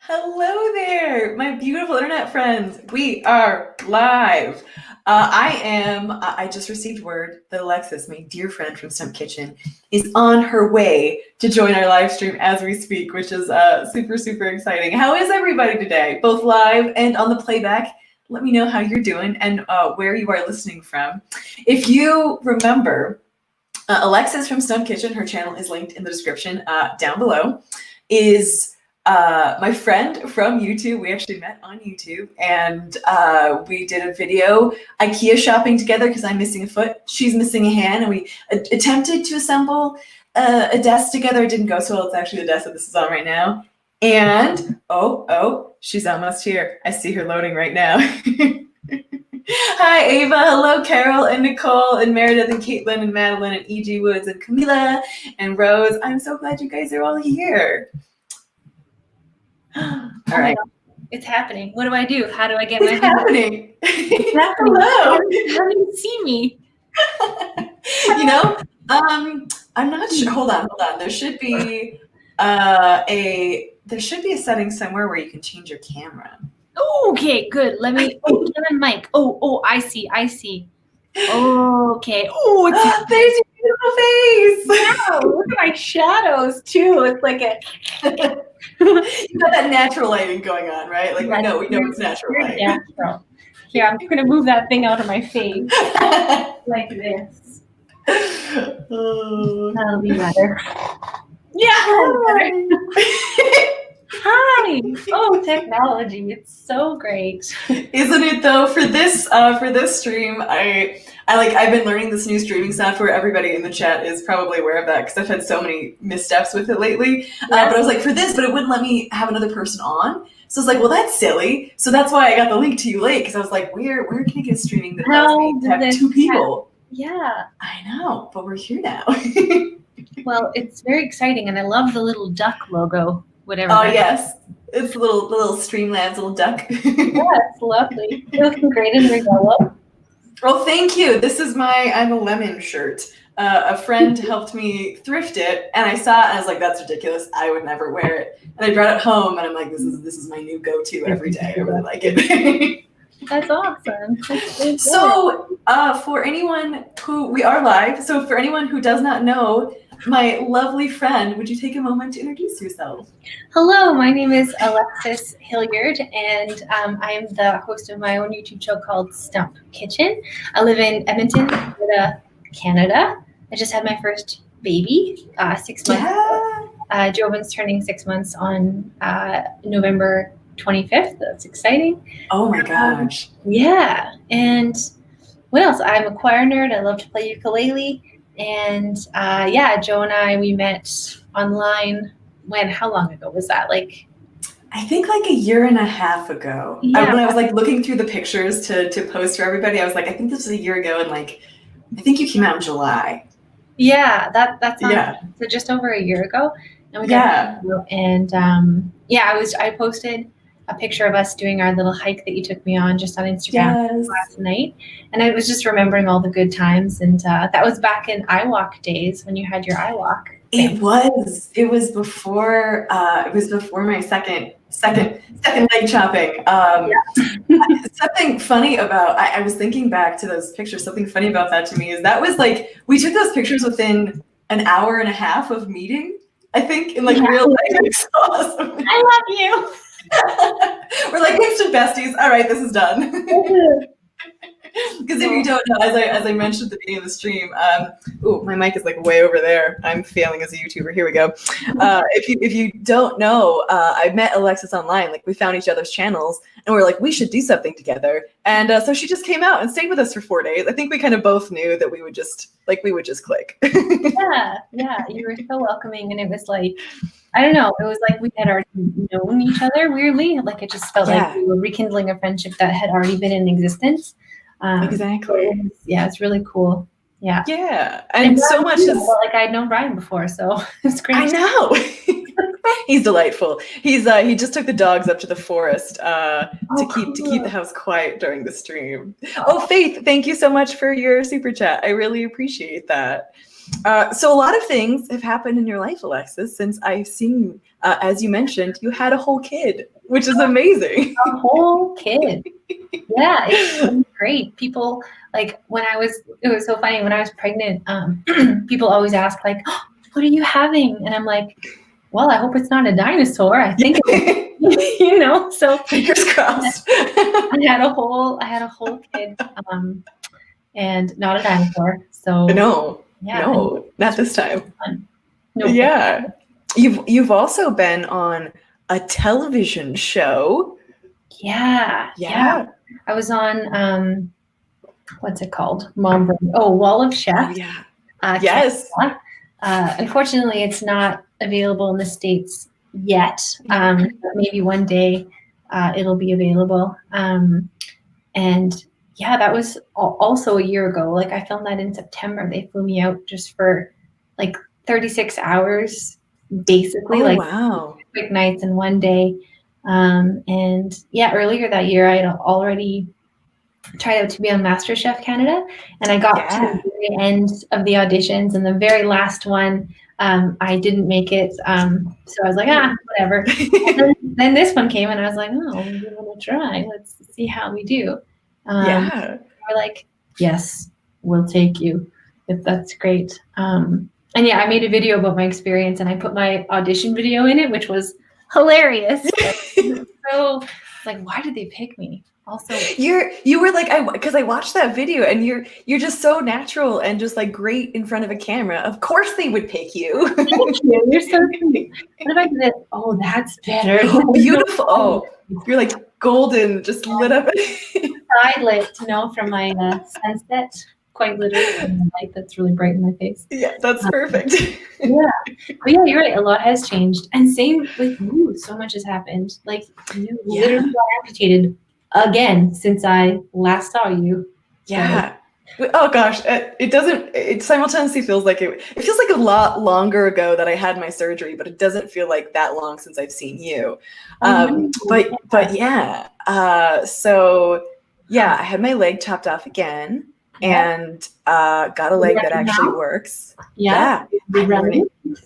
Hello there, my beautiful internet friends. We are live. I just received word that Alexis, my dear friend from Stump Kitchen, is on her way to join our live stream as we speak, which is super, super exciting. How is everybody today, both live and on the playback? Let me know how you're doing and where you are listening from. If you remember, Alexis from Stump Kitchen, her channel is linked in the description down below, is my friend from YouTube. We actually met on YouTube and we did a video IKEA shopping together because I'm missing a foot, she's missing a hand, and we attempted to assemble a desk together. It didn't go so well. It's actually the desk that this is on right now. And oh, she's almost here. I see her loading right now. Hi, Ava. Hello, Carol and Nicole and Meredith and Caitlin and Madeline and E.G. Woods and Camila and Rose. I'm so glad you guys are all here. All right. It's happening. What do I do? How do I get my happening? It's happening. Hello. How do you see me? You know, I'm not sure. Hold on. There should be a setting somewhere where you can change your camera. Okay, good. Let me camera mic. Oh, I see. Okay. Oh, it's there's your beautiful face. Wow, look at my shadows too. It's like a you got that natural lighting going on, right? Like we know it's natural lighting. Natural. Yeah, I'm gonna move that thing out of my face like this. That'll be better. Yeah. Hi. Oh, technology. It's so great. Isn't it though? For this stream, I've been learning this new streaming software. Everybody in the chat is probably aware of that because I've had so many missteps with it lately. But I was like, for this, but it wouldn't let me have another person on. So I was like, well, that's silly. So that's why I got the link to you late, because I was like, where can I get streaming that allows me to have two people? Yeah. I know, but we're here now. Well, it's very exciting, and I love the little duck logo. Whatever. Oh yes, it's a little Streamlabs little duck. Yeah, it's lovely. You're looking great in your yellow. Well, thank you. This is my I'm a Lemon shirt. A friend helped me thrift it, and I saw it, and I was like, "That's ridiculous. I would never wear it." And I brought it home, and I'm like, "This is my new go-to every day. I really like it." That's awesome. That's so, for anyone who we are live, so for anyone who does not know my lovely friend, would you take a moment to introduce yourself? Hello, my name is Alexis Hilliard, and I'm the host of my own YouTube show called Stump Kitchen. I live in Edmonton, Canada. I just had my first baby 6 months ago. Joven's turning 6 months on November 25th. That's exciting. Oh my gosh. Yeah. And what else? I'm a choir nerd. I love to play ukulele. And Joe and I, we met online how long ago was that? I think like a year and a half ago. Yeah. When I was like looking through the pictures to post for everybody, I was like, I think this was a year ago, and I think you came out in July. Yeah, that's so just over a year ago. And we got I posted a picture of us doing our little hike that you took me on just on Instagram last night. And I was just remembering all the good times. And that was back in iWalk days when you had your iWalk. It was before my second leg chopping. Something funny about, I was thinking back to those pictures, something funny about that to me is that was like, we took those pictures within an hour and a half of meeting, I think, in real life. It's awesome. I love you. We're like instant besties. All right, this is done. Because if you don't know, as I mentioned at the beginning of the stream, my mic is like way over there. I'm failing as a YouTuber. Here we go. If you don't know, I met Alexis online. Like we found each other's channels, and we're like, we should do something together. And so she just came out and stayed with us for 4 days. I think we kind of both knew that we would just click. Yeah, you were so welcoming, and it was like, I don't know, it was like we had already known each other weirdly. Like it just felt like we were rekindling a friendship that had already been in existence. Exactly. It's really cool. Yeah. Yeah, and so much is I'd known Brian before, so it's great. I know. He's delightful. He just took the dogs up to the forest to keep the house quiet during the stream. Oh, Faith, thank you so much for your super chat. I really appreciate that. So a lot of things have happened in your life, Alexis, since I've seen you. As you mentioned, you had a whole kid, which is amazing. A whole kid. Yeah, it's been great. People like it was so funny when I was pregnant. People always ask like, oh, "What are you having?" And I'm like, "Well, I hope it's not a dinosaur. I think, So Fingers crossed. I had a whole kid, and not a dinosaur. So No, yeah, not this time. fun. No, Yeah, you've also been on a television show. yeah. I was on what's it called? Mom Brain. Oh, Wall of Chef. Oh yeah. Yes. Yes. Unfortunately, it's not available in the States yet. But maybe one day it'll be available. And yeah, that was also a year ago. Like I filmed that in September. They flew me out just for like 36 hours, basically, Oh like wow. quick nights in one day. And yeah, earlier that year, I had already tried out to be on MasterChef Canada, and I got to the very end of the auditions, and the very last one, I didn't make it. So I was like, whatever. And then this one came, and I was like, oh, we want to try. Let's see how we do. Yeah. We're like, yes, we'll take you. That's great. And yeah, I made a video about my experience, and I put my audition video in it, which was hilarious. So like, why did they pick me? Also, you were like, because I watched that video, and you're just so natural and just like great in front of a camera. Of course they would pick you. Thank you. You're so sweet. What about this? Oh, that's better. Beautiful. Oh, you're like golden, just lit up. Side lit, from my sunset. Quite literally, the light that's really bright in my face. Yeah, that's perfect. Yeah, but yeah, you're right. A lot has changed, and same with you. So much has happened. Like you literally got amputated again since I last saw you. Yeah. Oh gosh, it simultaneously feels like it feels like a lot longer ago that I had my surgery, but it doesn't feel like that long since I've seen you. But yeah. So yeah, I had my leg chopped off again, and got a leg that actually works. Yeah.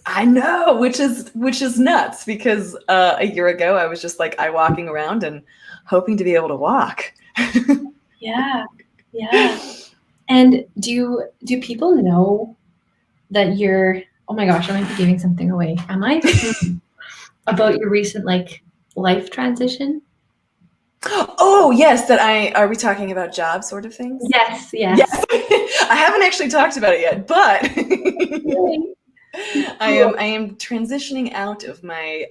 I know, which is nuts, because a year ago I was just like walking around and hoping to be able to walk. Yeah. And do people know that you're, oh my gosh, I might be giving something away. Am I? About your recent life transition? Oh yes, are we talking about job sort of things? Yes. I haven't actually talked about it yet, but I am transitioning out of my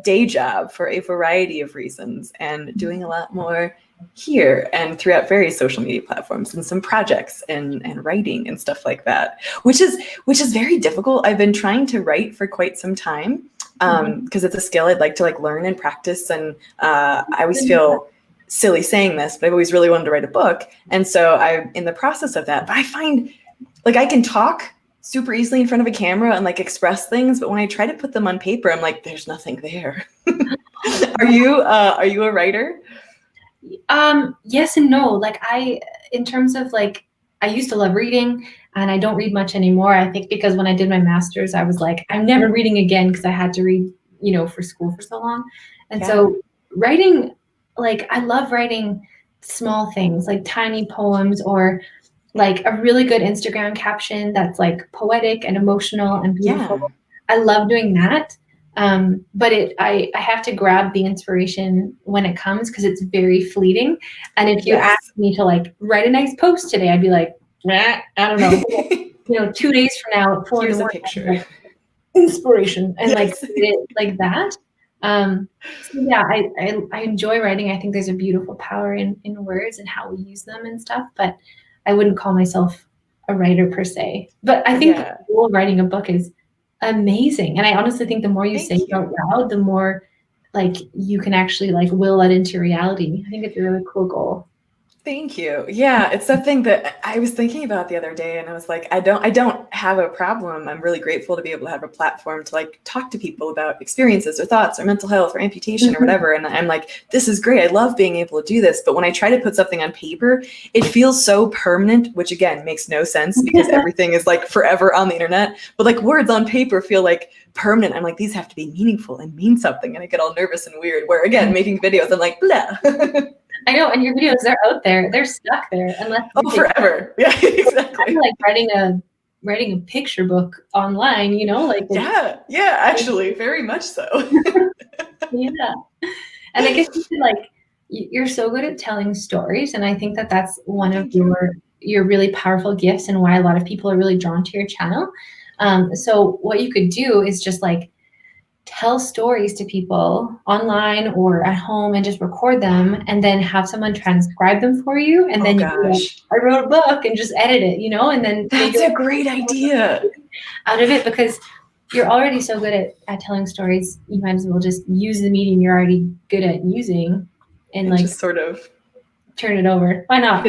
day job for a variety of reasons, and doing a lot more here and throughout various social media platforms, and some projects and writing and stuff like that, which is very difficult. I've been trying to write for quite some time, because it's a skill I'd like to learn and practice, and I always feel silly saying this, but I've always really wanted to write a book, and so I'm in the process of that. But I find I can talk super easily in front of a camera and express things, but when I try to put them on paper, I'm like, there's nothing there. Are you a writer? Yes and no. In terms of I used to love reading, and I don't read much anymore. I think because when I did my master's, I was like, I'm never reading again, because I had to read, for school for so long. And so writing, I love writing small things, like tiny poems, or a really good Instagram caption that's poetic and emotional and beautiful. Yeah. I love doing that. But I have to grab the inspiration when it comes, because it's very fleeting. And if you ask me to write a nice post today, I'd be like, I don't know, 2 days from now, here's a picture, inspiration, and it that. So yeah, I enjoy writing. I think there's a beautiful power in words and how we use them and stuff, but I wouldn't call myself a writer per se. But I think the goal of writing a book is amazing. And I honestly think the more you say it out loud, the more you can actually will that into reality. I think it's a really cool goal. Thank you. Yeah, it's something that I was thinking about the other day, and I was like, I don't have a problem. I'm really grateful to be able to have a platform to like talk to people about experiences or thoughts or mental health or amputation or whatever. And I'm like, this is great. I love being able to do this. But when I try to put something on paper, it feels so permanent, which again makes no sense because everything is like forever on the internet. But like words on paper feel like permanent. I'm like, these have to be meaningful and mean something. And I get all nervous and weird. Where again, making videos, I'm like, blah. I know, and your videos are out there. They're stuck there unless forever. Yeah, exactly. like writing a picture book online, you know, like yeah, actually, very much so. yeah. And I guess you're so good at telling stories, and I think that that's one of your really powerful gifts and why a lot of people are really drawn to your channel. So what you could do is just like tell stories to people online or at home and just record them and then have someone transcribe them for you. And then I wrote a book and just edit it, you know, and then that's a great idea out of it because you're already so good at telling stories. You might as well just use the medium you're already good at using and like just sort of turn it over. Why not?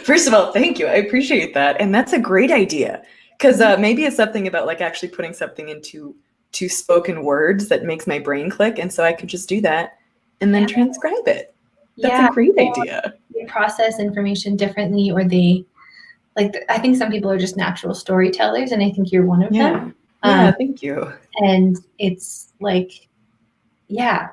First of all, thank you. I appreciate that. And that's a great idea because maybe it's something about like actually putting something into spoken words that makes my brain click. And so I could just do that and then transcribe it. That's a great idea. They process information differently, or I think some people are just natural storytellers, and I think you're one of them. Yeah, thank you. And it's like,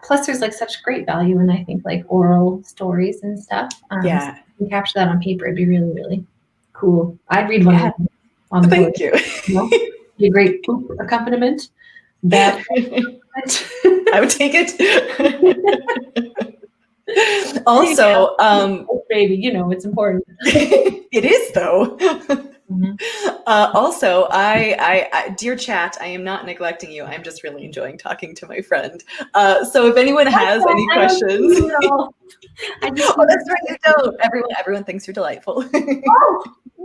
plus there's like such great value in, I think, like oral stories and stuff. So if you capture that on paper, it'd be really, really cool. I'd read one of them on the Thank you. You know? Be a great poop accompaniment. Bad. I would take it. Also, baby, you know, it's important. It is though. Also, I dear chat, I am not neglecting you. I'm just really enjoying talking to my friend. So if anyone has any questions, that's right, you don't. Everyone thinks you're delightful.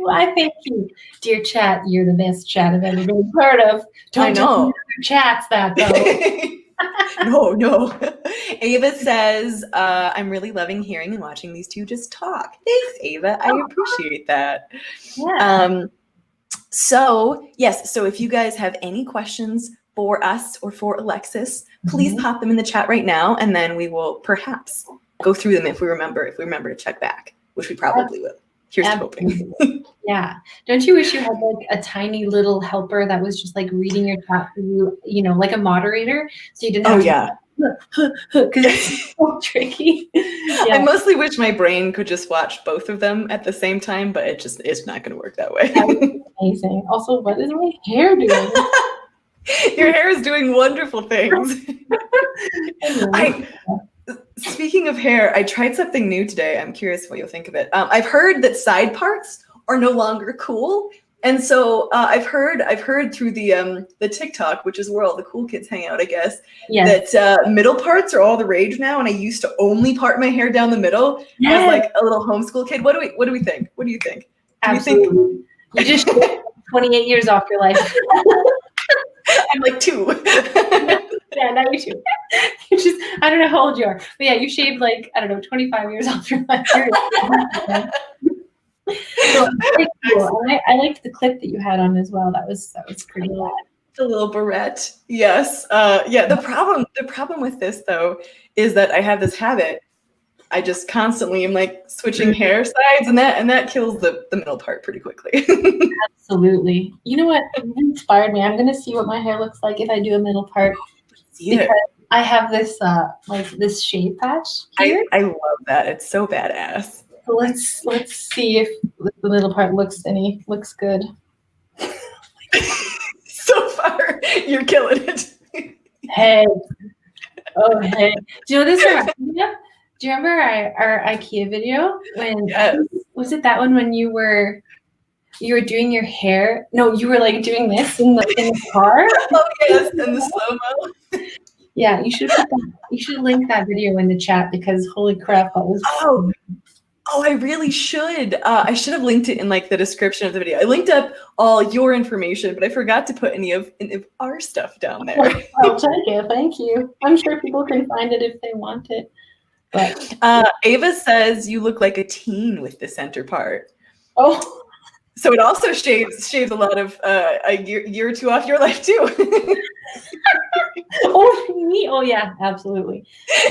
Well, I thank you, dear chat. You're the best chat I've ever been part of. I know. Chats that though. No. Ava says, I'm really loving hearing and watching these two just talk. Thanks, Ava. I appreciate that. Yeah. So if you guys have any questions for us or for Alexis, please pop them in the chat right now, and then we will perhaps go through them if we remember to check back, which we probably will. Here's to hoping. Yeah. Don't you wish you had like a tiny little helper that was just like reading your chat for you, you know, like a moderator, so you didn't have because it's so tricky. I mostly wish my brain could just watch both of them at the same time, but it's not going to work that way. That would be amazing. Also, what is my hair doing? Your hair is doing wonderful things. Speaking of hair, I tried something new today. I'm curious what you'll think of it. I've heard that side parts are no longer cool. And so I've heard through the TikTok, which is where all the cool kids hang out, I guess, that middle parts are all the rage now. And I used to only part my hair down the middle as like a little homeschool kid. What do we think? What do you think? Absolutely. You just 28 years off your life. I'm like 2. Yeah, now you too. You just, I don't know how old you are, but yeah, you shaved like, I don't know, 25 years off your life. So, cool. I liked the clip that you had on as well. That was pretty bad. The little barrette. Yes. The problem with this though is that I have this habit. I just constantly am like switching hair sides, and that kills the middle part pretty quickly. Absolutely. You know what? You inspired me. I'm gonna see what my hair looks like if I do a middle part. Because I have this this shave patch here. I love that. It's so badass. So let's see if the middle part looks good. So far, you're killing it. Hey. Oh hey. Do you know this reminds me of? Do you remember our IKEA video when was it that one when you were doing your hair? No, you were like doing this in the car. Oh yes, in the slow-mo. Yeah, you should link that video in the chat because holy crap, that was Oh, I really should. I should have linked it in like the description of the video. I linked up all your information, but I forgot to put any of our stuff down there. I'll take it. Thank you. I'm sure people can find it if they want it. But Ava says you look like a teen with the center part. oh, So it also shaves a lot of a year or two off your life too. oh, me? Oh yeah, absolutely.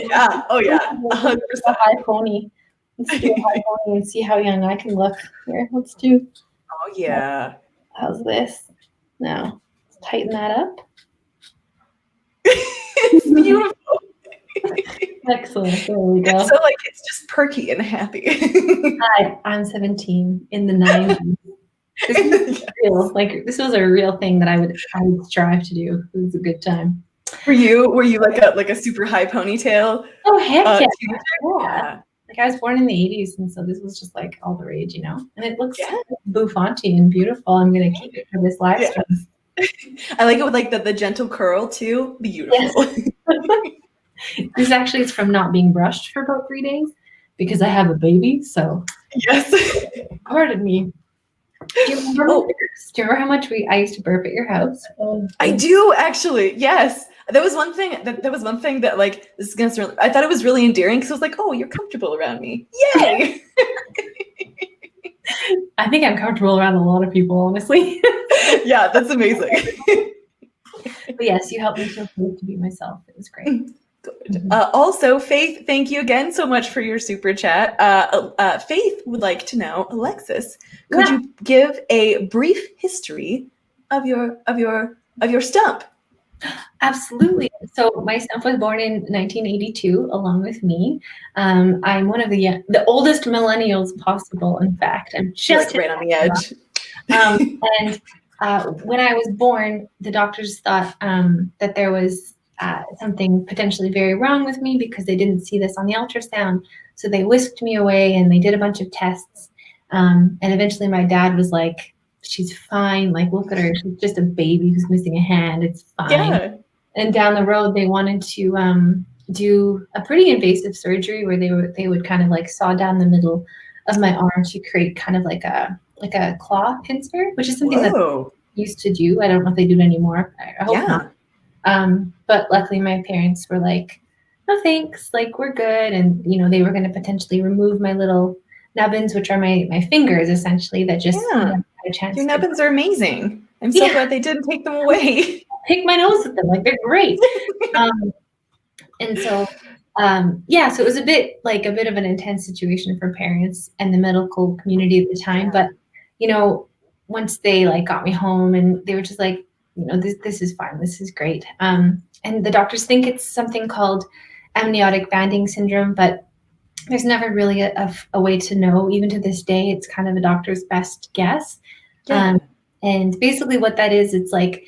Yeah. Oh yeah. 100%. A high pony. Let's do a high pony and see how young I can look. Here, let's do. Oh yeah. How's this? Now, let's tighten that up. It's beautiful. Excellent. There we go. So like it's just perky and happy. Hi, I'm 17 in the 90s. This is real. Like this was a real thing that I would strive to do. It was a good time. Were you like a super high ponytail? Oh heck yeah. Yeah. Like I was born in the 80s, and so this was just like all the rage, you know. And it looks bouffanty and beautiful. I'm gonna keep it for this live stream. I like it with like the gentle curl too. Beautiful. Yes. This actually is from not being brushed for about 3 days because I have a baby. So yes. Pardon me. Do you remember how much I used to burp at your house? I do actually. Yes. There was one thing that like this is gonna sound, I thought it was really endearing because I was like, oh, you're comfortable around me. Yay. I think I'm comfortable around a lot of people, honestly. Yeah, that's amazing. But yes, you helped me feel safe to be myself. It was great. Also, Faith, thank you again so much for your super chat. Faith would like to know, Alexis, could you give a brief history of your stump? Absolutely. So my stump was born in 1982, along with me. I'm one of the oldest millennials possible. In fact, I'm just right on the edge. And when I was born, the doctors thought that there was something potentially very wrong with me because they didn't see this on the ultrasound. So they whisked me away and they did a bunch of tests. And eventually my dad was like, she's fine. Like, look at her. She's just a baby who's missing a hand. It's fine. Yeah. And down the road, they wanted to do a pretty invasive surgery where they would kind of like saw down the middle of my arm to create kind of like a claw pincer, which is something that they used to do. I don't know if they do it anymore. I hope not. But luckily my parents were like, no thanks, like we're good. And, you know, they were going to potentially remove my little nubbins, which are my fingers essentially that just had a chance. Your nubbins are amazing. I'm so glad they didn't take them away. Pick my nose with them, like they're great. And so, so it was a bit of an intense situation for parents and the medical community at the time. But, you know, once they like got me home and they were just like, you know, this is fine. This is great. And the doctors think it's something called amniotic banding syndrome, but there's never really a way to know. Even to this day, it's kind of a doctor's best guess. And basically what that is, it's like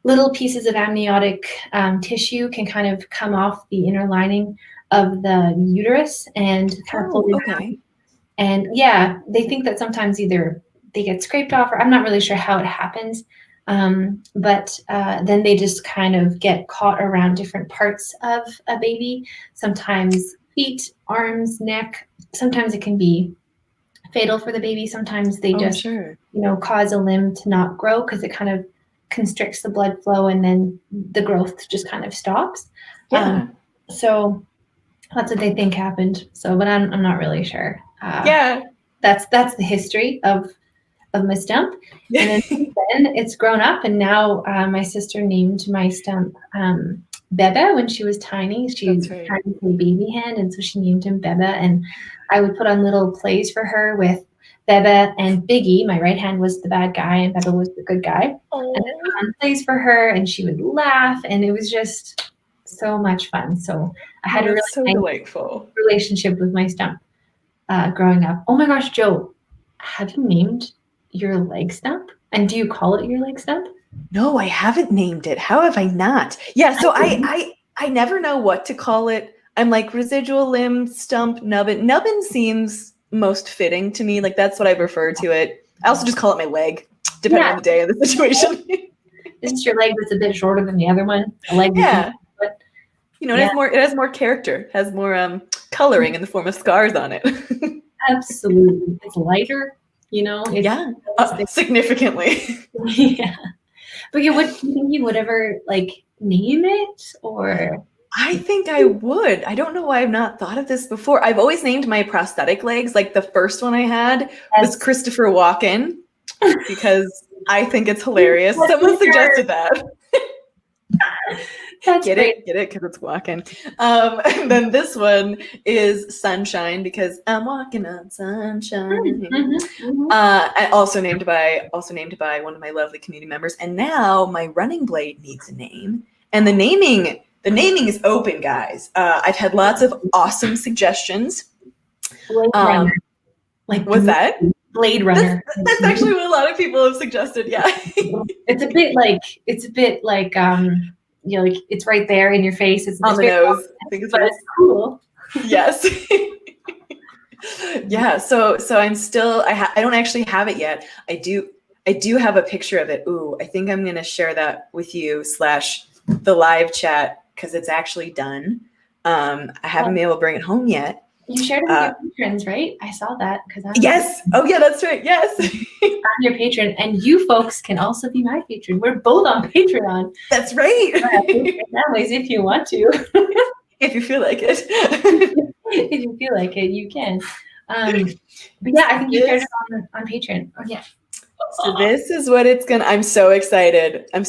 little pieces of amniotic tissue can kind of come off the inner lining of the uterus and kind of pull it down. And they think that sometimes either they get scraped off, or I'm not really sure how it happens. But then they just kind of get caught around different parts of a baby. Sometimes feet, arms, neck. Sometimes it can be fatal for the baby. Sometimes they you know, cause a limb to not grow because it kind of constricts the blood flow and then the growth just kind of stops. So that's what they think happened. So, but I'm not really sure. That's the history of my stump. And then since then it's grown up, and now my sister named my stump Bebe when she was tiny. She was trying to play baby hand, and so she named him Bebe. And I would put on little plays for her with Bebe and Biggie. My right hand was the bad guy and Bebe was the good guy. And I put on plays for her, and she would laugh, and it was just so much fun. So I had a really delightful relationship with my stump growing up. Oh my gosh, Joe, have you named your leg stump? And do you call it your leg stump? No, I haven't named it. How have I not? Yeah, so I never know what to call it. I'm like residual limb, stump, nubbin. Nubbin seems most fitting to me. Like that's what I refer to it. I also just call it my leg, depending on the day and the situation. This is your leg that's a bit shorter than the other one. A leg, but you know, it has more character, has more coloring in the form of scars on it. Absolutely, it's lighter. You know, significantly. But you think you would ever like name it, or? I think I would. I don't know why I've not thought of this before. I've always named my prosthetic legs. Like the first one I had was Christopher Walken because I think it's hilarious. Someone suggested that. That's Get great. it? Because it's walking. And then this one is Sunshine because I'm walking on sunshine. I also named by one of my lovely community members. And now my running blade needs a name. And the naming is open, guys. I've had lots of awesome suggestions. Blade Runner. What's that? Blade Runner. That's actually what a lot of people have suggested. Yeah. It's a bit like you know, like it's right there in your face. It's on the nose. I think it's cool. Yes. Yeah. So I'm still. I don't actually have it yet. I do have a picture of it. Ooh, I think I'm gonna share that with you / the live chat because it's actually done. I haven't been able to bring it home yet. You shared it with your patrons, right? I saw that because yes. Oh yeah, that's right. Yes. I'm your patron, and you folks can also be my patron. We're both on Patreon. That's right. That ways, if you want to. If you feel like it. If you feel like it, you can. But yeah, I think you shared it on Patreon. Oh yeah. So this is what it's gonna. I'm so excited. I'm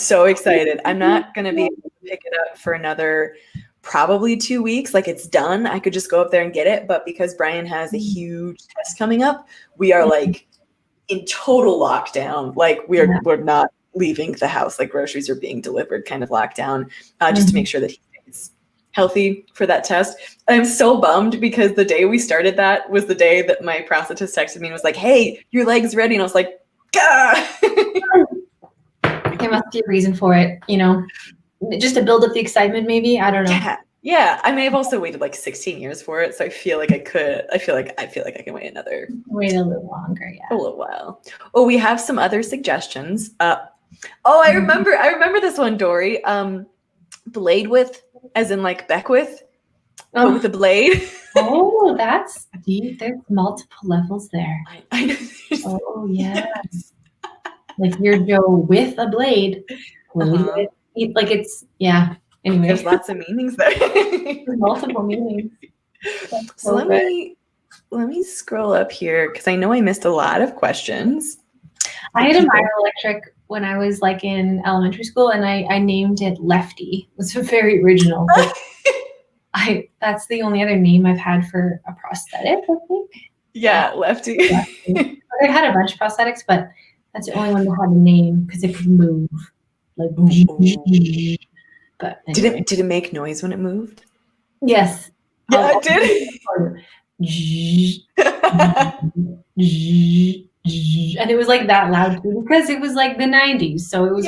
not gonna be able to pick it up for another probably 2 weeks. Like it's done. I could just go up there and get it. But because Brian has a huge test coming up, we are like in total lockdown. Like we're not leaving the house. Like groceries are being delivered, kind of lockdown, just to make sure that he's healthy for that test. I'm so bummed because the day we started that was the day that my prosthetist texted me and was like, "Hey, your leg's ready." And I was like, "Gah!" There must be a reason for it, you know. Just to build up the excitement, maybe. I don't know. Yeah. I mean, I've also waited like 16 years for it, so I feel like I could. I feel like I can wait a little longer. Yeah, a little while. Oh, we have some other suggestions. I remember this one, Dory. Blade with, as in like Beckwith, but with a blade. Oh, that's deep. There's multiple levels there. I know. Oh yes, like you're Joe with a blade. Like it's anyway, there's lots of meanings there. There's multiple meanings. So let me scroll up here because I know I missed a lot of questions. I had a minor electric when I was like in elementary school, and I named it Lefty. It was very original. That's the only other name I've had for a prosthetic, I think. Yeah, Lefty. I had a bunch of prosthetics, but that's the only one that had a name because it could move. Like, but anyway. Did it make noise when it moved? Yes. Yeah, it did. And it was like that loud too, because it was like the 90s, so it was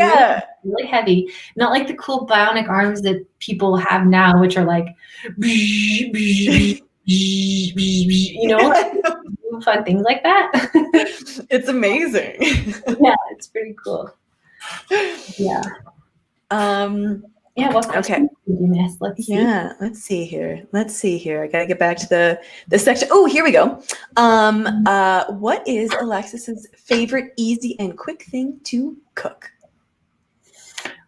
really heavy. Not like the cool bionic arms that people have now, which are like you know, like, fun things like that. It's amazing. Yeah, it's pretty cool. Yeah. What question did you miss? Let's see. Yeah, let's see here. I gotta get back to the section. Oh, here we go. What is Alexis's favorite easy and quick thing to cook?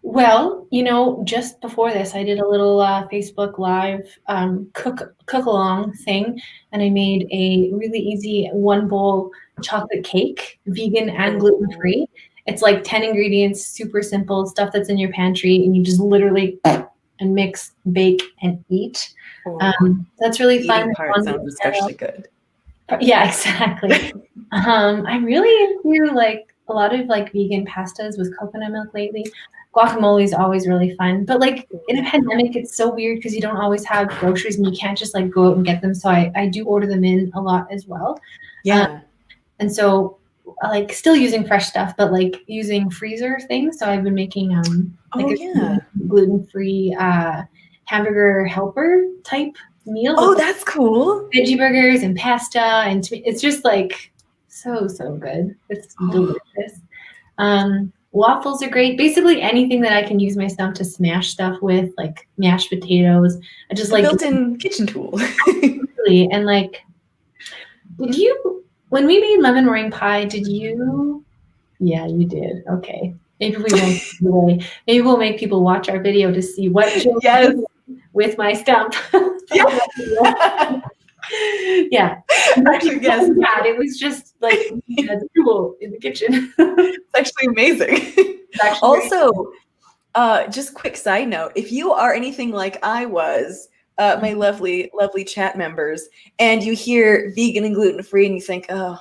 Well, you know, just before this, I did a little Facebook Live cook along thing, and I made a really easy 1-bowl chocolate cake, vegan and gluten free. It's like 10 ingredients, super simple stuff that's in your pantry, and you just literally and mix, bake, and eat. That's really fun. Eating part sounds especially good. Yeah, exactly. I'm really into like a lot of like vegan pastas with coconut milk lately. Guacamole is always really fun, but like in a pandemic, it's so weird because you don't always have groceries and you can't just like go out and get them. So I do order them in a lot as well. Yeah. And so like still using fresh stuff, but like using freezer things. So I've been making gluten-free hamburger helper type meal. Oh, that's cool. Veggie burgers and pasta, and it's just like so good. It's delicious. Waffles are great. Basically anything that I can use my stump to smash stuff with, like mashed potatoes. I just like built-in kitchen tool. And like, when we made lemon meringue pie, did you? Yeah, you did. Okay. Maybe we won't. Maybe we'll make people watch our video to see what. Yes. with my stump. Yeah. Yeah. Actually, yes. It was just like as a tool in the kitchen. It's actually amazing. It's actually very Also, just quick side note, if you are anything like I was, my lovely, lovely chat members, and you hear vegan and gluten-free and you think, oh,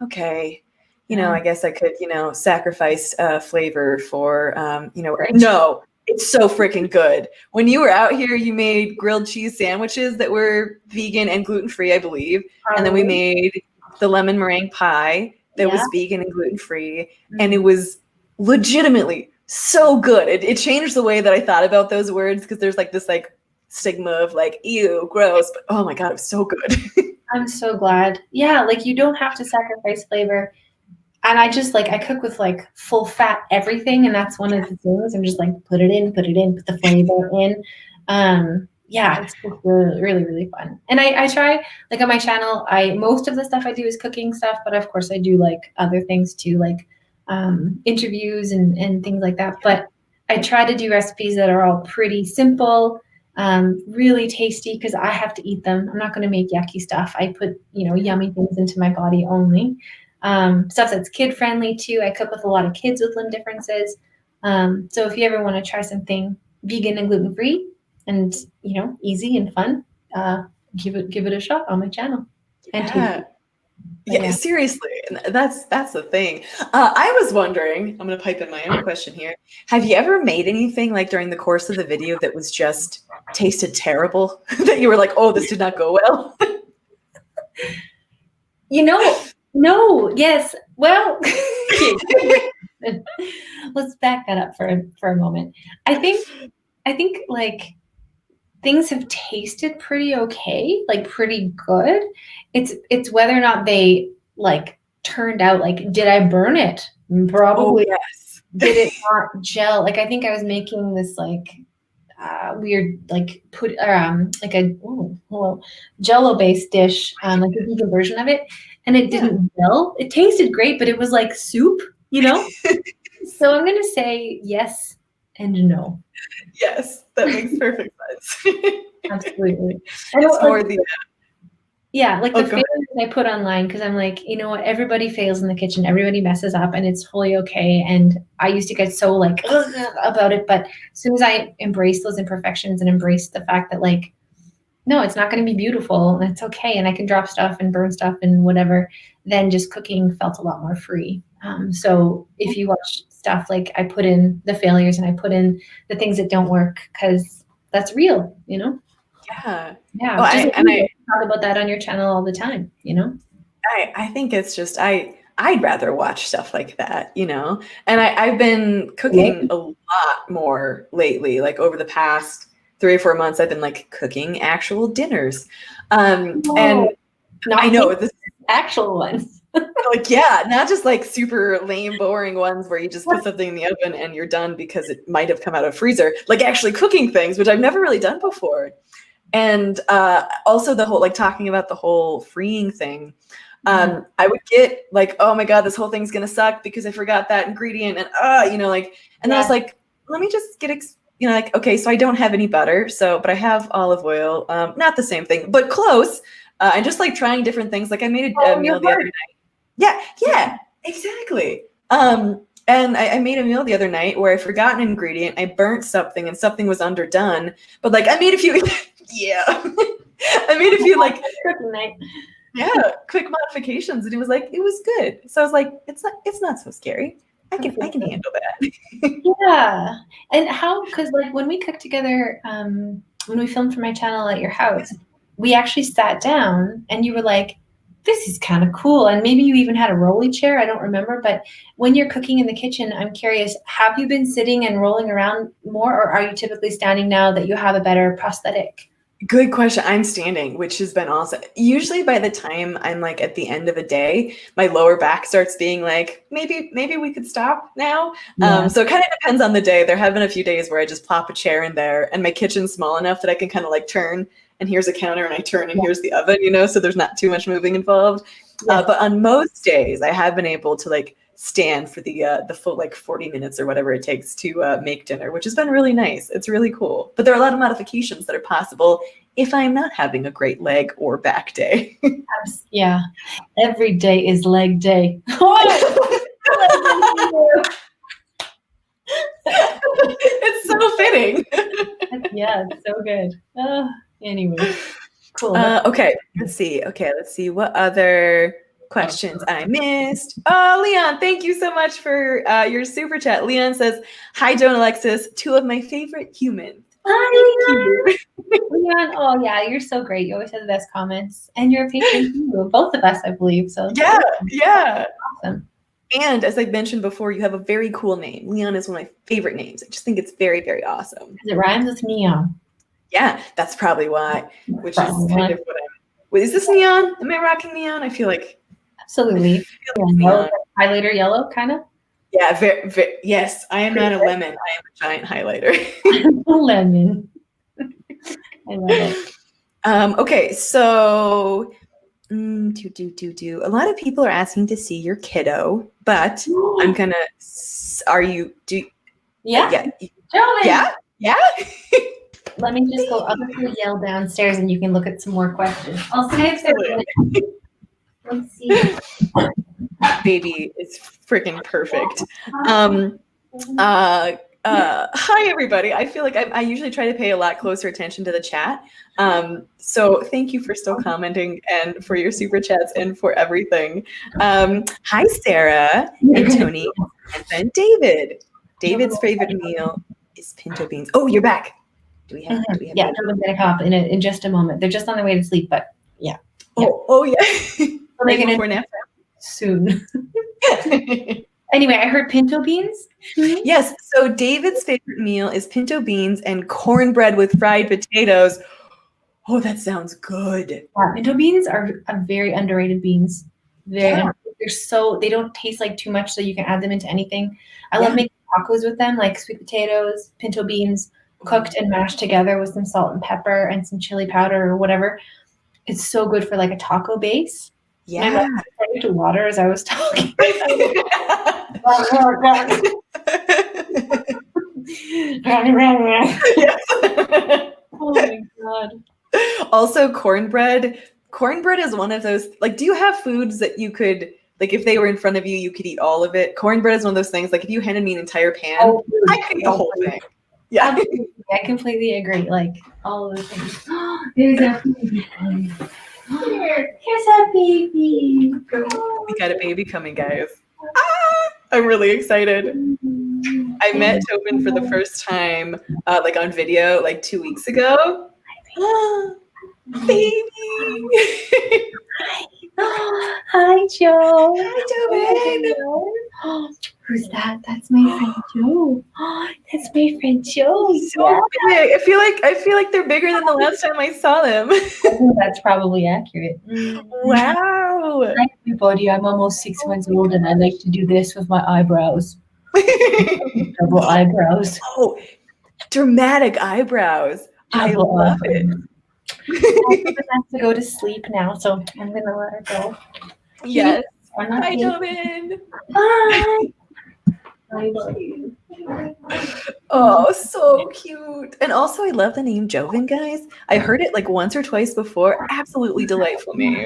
okay, I guess I could, sacrifice flavor for, Right. no, it's so freaking good. When you were out here, you made grilled cheese sandwiches that were vegan and gluten-free, I believe. And then we made the lemon meringue pie that was vegan and gluten-free. And it was legitimately so good. It changed the way that I thought about those words, because there's like this like stigma of like, ew, gross, but oh my God, it was so good. I'm so glad. Yeah, like you don't have to sacrifice flavor. And I just I cook with like full fat everything. And that's one of the things. I'm just like, put it in, put the flavor in. Yeah, it's just really, really, really fun. And I try, like on my channel, most of the stuff I do is cooking stuff, but of course I do like other things too, like interviews and things like that. But I try to do recipes that are all pretty simple, really tasty, because I have to eat them. I'm not going to make yucky stuff. I put, yummy things into my body only. Stuff that's kid friendly too. I cook with a lot of kids with limb differences. So if you ever want to try something vegan and gluten free and easy and fun, give it a shot on my channel. And tasty. Yeah, seriously, that's the thing. I was wondering, I'm going to pipe in my own question here. Have you ever made anything like during the course of the video that was just tasted terrible, that you were like, oh, this did not go well? No, yes. Well, let's back that up for a moment. I think like things have tasted pretty okay, like pretty good. It's whether or not they like turned out, like, did I burn it? Probably. Oh, yes. Did it not gel? Like I think I was making this like weird like like a Jello based dish, like a vegan version of it, and it didn't gel. It tasted great, but it was like soup, So I'm gonna say yes and no. Yes, that makes perfect sense. Absolutely. It's more the the failures I put online, because I'm like, you know what, everybody fails in the kitchen, everybody messes up, and it's fully okay. And I used to get so like about it, but as soon as I embraced those imperfections and embraced the fact that like, no, it's not going to be beautiful, and it's okay, and I can drop stuff and burn stuff and whatever, then just cooking felt a lot more free. So if you watch stuff, like I put in the failures and I put in the things that don't work, because that's real, Yeah. Yeah. Well, I talk about that on your channel all the time, I think it's just I'd rather watch stuff like that, and I've been cooking a lot more lately. Like over the past 3 or 4 months, I've been like cooking actual dinners. And I know this actual ones. like, yeah, not just like super lame, boring ones where you just put something in the oven and you're done because it might have come out of a freezer. Like actually cooking things, which I've never really done before. And also the whole, like talking about the whole freeing thing. I would get like, oh my God, this whole thing's going to suck because I forgot that ingredient. And, and then I was like, let me just get, like, okay, so I don't have any butter. But I have olive oil. Not the same thing, but close. And just like trying different things. Like I made a meal the other night. Yeah, exactly. And I made a meal the other night where I forgot an ingredient. I burnt something and something was underdone. But like I made a few, I made a few like quick modifications, and it was good. So I was like, it's not so scary. I can handle that. Yeah. And how, because like when we cooked together, when we filmed for my channel at your house, we actually sat down and you were like, this is kind of cool. And maybe you even had a rolly chair. I don't remember. But when you're cooking in the kitchen, I'm curious, have you been sitting and rolling around more, or are you typically standing now that you have a better prosthetic? Good question. I'm standing, which has been awesome. Usually by the time I'm like at the end of a day, my lower back starts being like, maybe we could stop now. Yeah. So it kind of depends on the day. There have been a few days where I just plop a chair in there and my kitchen's small enough that I can kind of like turn, and here's a counter, and I turn and here's the oven, so there's not too much moving involved. But on most days I have been able to like stand for the full like 40 minutes or whatever it takes to make dinner, which has been really nice. It's really cool. But there are a lot of modifications that are possible if I'm not having a great leg or back day. Yeah. Every day is leg day. It's so fitting. Yeah, it's so good. Anyway, cool. Okay, let's see. What other questions I missed? Oh, Leon, thank you so much for your super chat. Leon says, "Hi, Joe and Alexis, two of my favorite humans." Hi, Leon. Oh yeah, you're so great. You always have the best comments, and you're a patron too. Both of us, I believe. So yeah. Awesome. And as I mentioned before, you have a very cool name. Leon is one of my favorite names. I just think it's very, very awesome. It rhymes with neon. Yeah, that's probably why. Which is kind of what Wait, is this neon? Am I rocking neon? I feel like absolutely. Neon. Highlighter yellow, kind of. Yeah, yes. I am not a lemon. I am a giant highlighter. Lemon. I love it. Okay, so a lot of people are asking to see your kiddo, but I'm gonna. Yeah. Yeah. Let me just go. I'll just yell downstairs, and you can look at some more questions. I'll see if there's. Let's see. Baby is freaking perfect. Hi everybody. I feel like I usually try to pay a lot closer attention to the chat. So thank you for still commenting and for your super chats and for everything. Hi Sarah and Tony and David. David's favorite meal is pinto beans. Oh, you're back. Do we have yeah, I'm gonna hop in just a moment. They're just on their way to sleep, but yeah. Oh yeah. Right before nap soon. Anyway, I heard pinto beans. Yes. So David's favorite meal is pinto beans and cornbread with fried potatoes. Oh, that sounds good. Yeah, pinto beans are very underrated beans. They're so they don't taste like too much, so you can add them into anything. I love making tacos with them, like sweet potatoes, pinto beans, cooked and mashed together with some salt and pepper and some chili powder or whatever. It's so good for like a taco base. Yeah. My mouth started to water as I was talking. Oh my god. Also, cornbread. Cornbread is one of those, like, do you have foods that you could, like, if they were in front of you, you could eat all of it? Cornbread is one of those things, like, if you handed me an entire pan, I could eat the whole thing. Yeah. Absolutely. I completely agree. Like, all of the things. There's a baby. Here's a baby. We got a baby coming, guys. I'm really excited. I met Tobin for the first time, like on video, like 2 weeks ago. Baby. Hi, Joe. Hi, Tobin. Who's that? That's my friend Joe. That's my friend Joe. So big. I feel like they're bigger than the last time I saw them. That's probably accurate. Wow. Hi, everybody. I'm almost 6 months old, and I like to do this with my eyebrows. Double eyebrows. Oh, dramatic eyebrows. I love it. I have to go to sleep now, so I'm gonna let her go. Yes. Hi, Tobin. Hi. Oh, so cute. And also, I love the name Joven, guys. I heard it like once or twice before. Absolutely delightful name.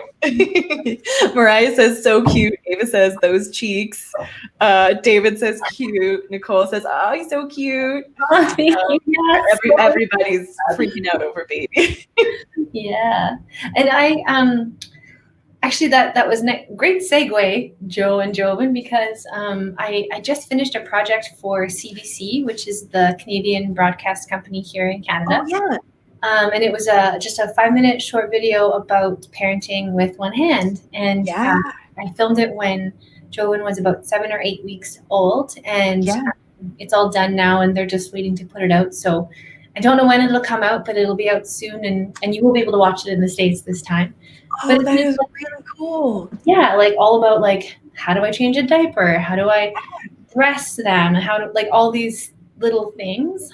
Mariah says, so cute. Ava says, those cheeks. David says, cute. Nicole says, oh, he's so cute. Everybody's freaking out over baby. Yeah. And actually, that was a great segue, Joe and Joven, because I just finished a project for CBC, which is the Canadian broadcast company here in Canada. Oh, yeah. And it was just a 5-minute short video about parenting with one hand. And I filmed it when Joven was about 7 or 8 weeks old. And it's all done now, and they're just waiting to put it out. So I don't know when it'll come out, but it'll be out soon, and you will be able to watch it in the States this time. Oh, but that is really cool. Yeah, like all about like, how do I change a diaper? How do I dress them? How to, like, all these little things.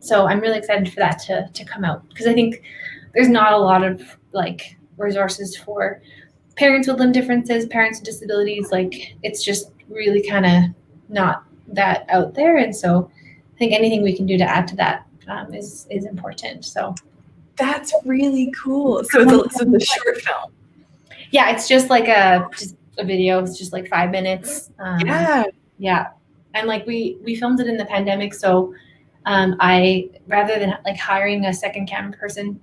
So I'm really excited for that to come out, because I think there's not a lot of like resources for parents with limb differences, parents with disabilities. Like, it's just really kind of not that out there. And so I think anything we can do to add to that is important. So That's really cool. So it's a short film. yeah, it's just like a video. It's just like 5 minutes. Yeah. And like we filmed it in the pandemic. So I, rather than like hiring a second camera person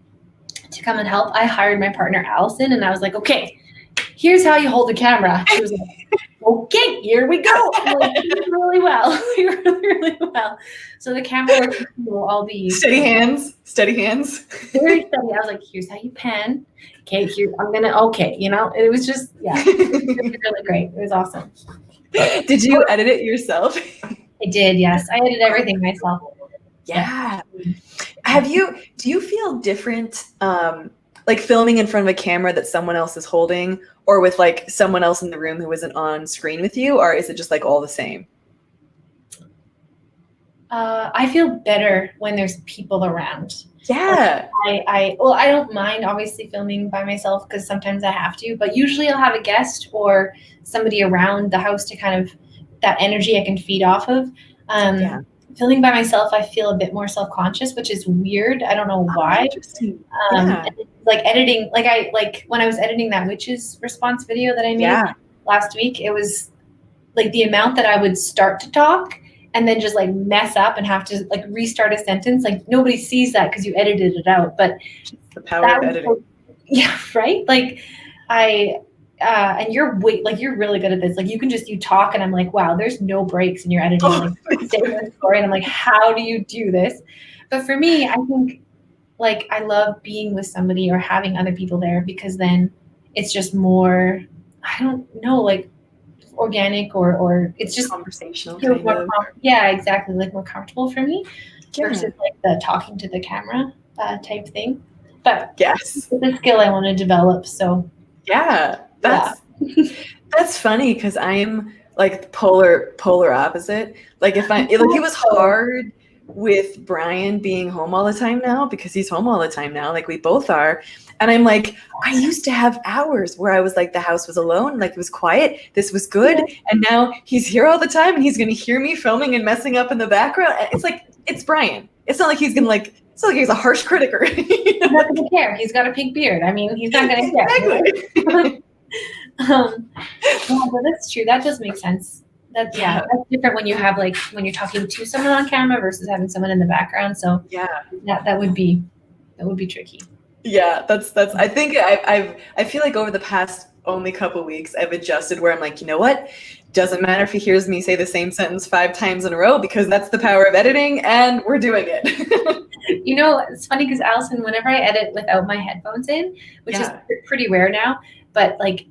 to come and help, I hired my partner Allison, and I was like, okay, here's how you hold the camera. She was like, okay, here we go. I'm like, really well. Really well. So the camera work will all be steady hands. Very steady. I was like, here's how you pan. Okay, here okay, it was just, yeah, it was really great. It was awesome. Did you edit it yourself? I did, yes. I edited everything myself. Yeah. Do you feel different, like filming in front of a camera that someone else is holding, or with like someone else in the room who isn't on screen with you, or is it just like all the same? I feel better when there's people around. Yeah. I don't mind obviously filming by myself because sometimes I have to, but usually I'll have a guest or somebody around the house to kind of, that energy I can feed off of. Filming by myself, I feel a bit more self-conscious, which is weird. I don't know why. Interesting. Like editing, like when I was editing that witches response video that I made last week, it was like the amount that I would start to talk and then just like mess up and have to like restart a sentence. Like nobody sees that because you edited it out, but the power of editing. Yeah, right. Like and you're really good at this. Like you talk and I'm like, wow, there's no breaks in your editing. Like stay with the story, and I'm like, how do you do this? But for me, I think like I love being with somebody or having other people there, because then it's just more, I don't know, like organic or it's just conversational. Yeah, exactly. Like more comfortable for me versus like the talking to the camera type thing. But yes, it's a skill I want to develop. So that's funny because I'm like polar opposite. Like it was hard with Brian being home all the time now, because he's home all the time now, like we both are. And I'm like, I used to have hours where I was like, the house was alone, like it was quiet, this was good. And now he's here all the time and he's going to hear me filming and messing up in the background. It's like, it's Brian. It's not like he's going to like, it's not like he's a harsh critic or He's not going to care. He's got a pink beard. I mean, he's not going to care. Exactly. But that's true. That does make sense. That's different when you have like, when you're talking to someone on camera versus having someone in the background. So that would be tricky. Yeah, that's I think I feel like over the past only couple weeks I've adjusted where I'm like, you know what? Doesn't matter if he hears me say the same sentence 5 times in a row, because that's the power of editing and we're doing it. It's funny because Allison, whenever I edit without my headphones in, which is pretty rare now, but like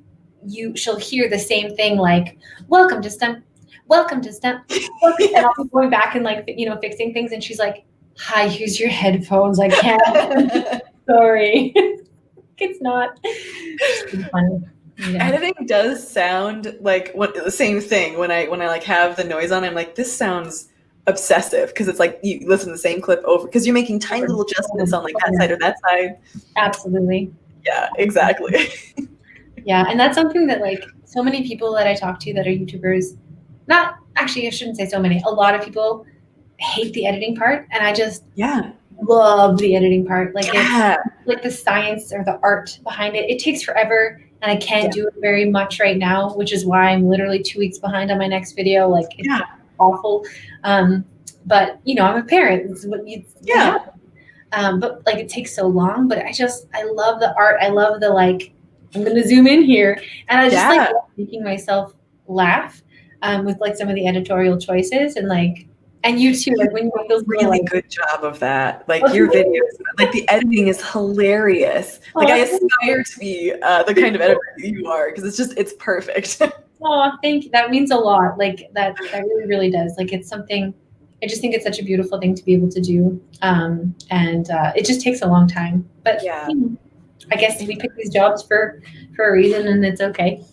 she'll hear the same thing, like, welcome to STEM. And I'll be going back and like, fixing things. And she's like, hi, here's your headphones. I can't. Sorry. It's not. It's funny. Yeah. Editing does sound like the same thing when I like have the noise on. I'm like, this sounds obsessive, because it's like you listen to the same clip over because you're making tiny little adjustments on like that side or that side. Absolutely. Yeah, exactly. Yeah, and that's something that like so many people that I talk to that are YouTubers, not actually, I shouldn't say so many, a lot of people hate the editing part, and I just love the editing part. Like it's like the science or the art behind it. It takes forever, and I can't do it very much right now, which is why I'm literally 2 weeks behind on my next video. Like it's awful. But I'm a parent. It's what but like it takes so long. But I love the art. I love the like, I'm gonna zoom in here, and I just like making myself laugh with like some of the editorial choices, and like. And you too, like when you make those really good job of that. Like your videos, like the editing is hilarious. Like I aspire to be the kind of editor you are, because it's perfect. Oh, thank you. That means a lot. Like that really, really does. Like it's something. I just think it's such a beautiful thing to be able to do, and it just takes a long time. But I guess we pick these jobs for a reason, and it's okay.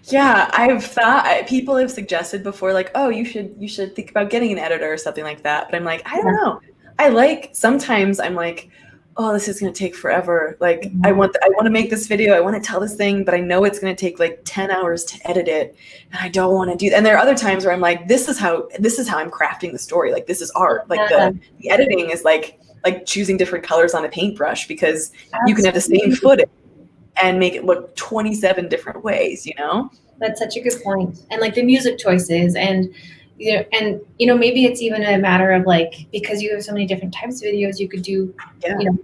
Yeah, I've thought people have suggested before, like, oh, you should think about getting an editor or something like that. But I'm like, I don't know. Sometimes I'm like, oh, this is going to take forever. Like, I want to make this video. I want to tell this thing, but I know it's going to take like 10 hours to edit it. And I don't want to do that. And there are other times where I'm like, this is how I'm crafting the story. Like, this is art. Like the editing is like choosing different colors on a paintbrush, because you can have the same footage and make it look 27 different ways, you know? That's such a good point. And like the music choices and, maybe it's even a matter of like, because you have so many different types of videos, you could do,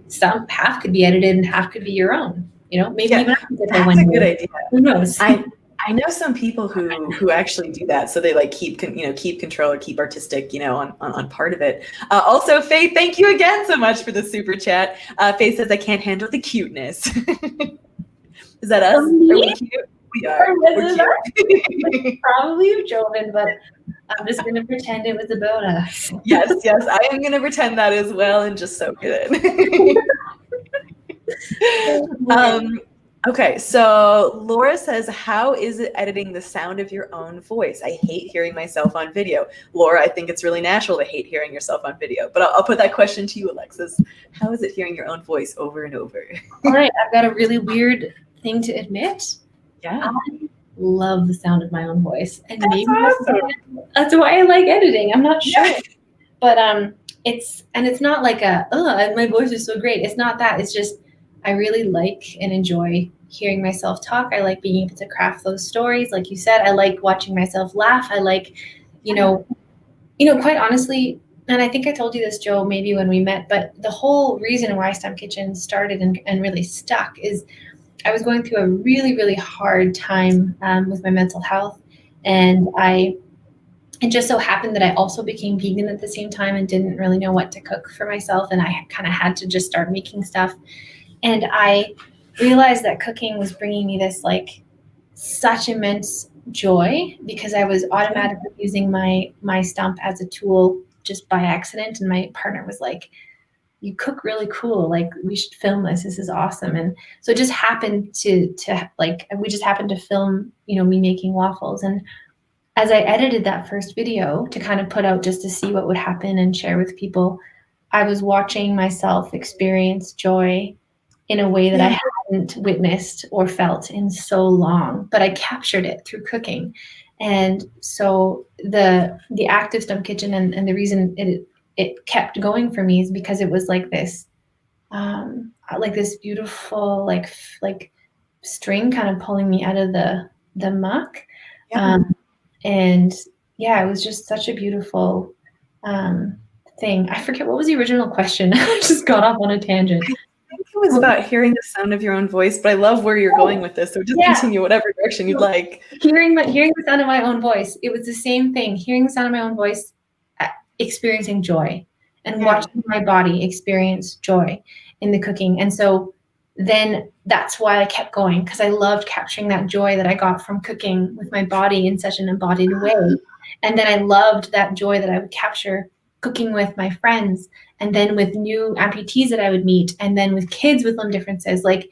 some half could be edited and half could be your own, maybe even that's a good idea. Who knows? I know some people who actually do that. So they like keep control or keep artistic, on part of it. Also, Faith, thank you again so much for the super chat. Faith says, I can't handle the cuteness. Is that us? Are we cute? We are. We're cute. Probably you've Joven, but I'm just going to pretend it was about us. Yes, I am going to pretend that as well and just soak it in. Okay, so Laura says, how is it editing the sound of your own voice? I hate hearing myself on video. Laura, I think it's really natural to hate hearing yourself on video, but I'll put that question to you, Alexis. How is it hearing your own voice over and over? All right, I've got a really weird thing to admit. Yeah. I love the sound of my own voice. And that's maybe awesome. that's why I like editing. I'm not sure. Yeah. But it's not like my voice is so great. It's not that. It's just I really like and enjoy hearing myself talk. I like being able to craft those stories. Like you said, I like watching myself laugh. I like, quite honestly, and I think I told you this, Joe, maybe when we met, but the whole reason why Stump Kitchen started and really stuck is I was going through a really, really hard time with my mental health. And it just so happened that I also became vegan at the same time and didn't really know what to cook for myself. And I kind of had to just start making stuff. And I realized that cooking was bringing me this like such immense joy, because I was automatically using my stump as a tool just by accident. And my partner was like, you cook really cool. Like, we should film this. This is awesome. And so it just happened to we just happened to film, me making waffles. And as I edited that first video to kind of put out just to see what would happen and share with people, I was watching myself experience joy in a way that I hadn't witnessed or felt in so long, but I captured it through cooking. And so the active Stump Kitchen and the reason it kept going for me is because it was like this beautiful like string kind of pulling me out of the muck. And yeah, it was just such a beautiful thing. I forget, what was the original question? I just got off on a tangent. I think it was about hearing the sound of your own voice, but I love where you're going with this. So just continue whatever direction you'd like. Hearing the sound of my own voice. It was the same thing. Hearing the sound of my own voice, experiencing joy, and watching my body experience joy in the cooking. And so then that's why I kept going, because I loved capturing that joy that I got from cooking with my body in such an embodied way. And then I loved that joy that I would capture cooking with my friends, and then with new amputees that I would meet, and then with kids with limb differences. It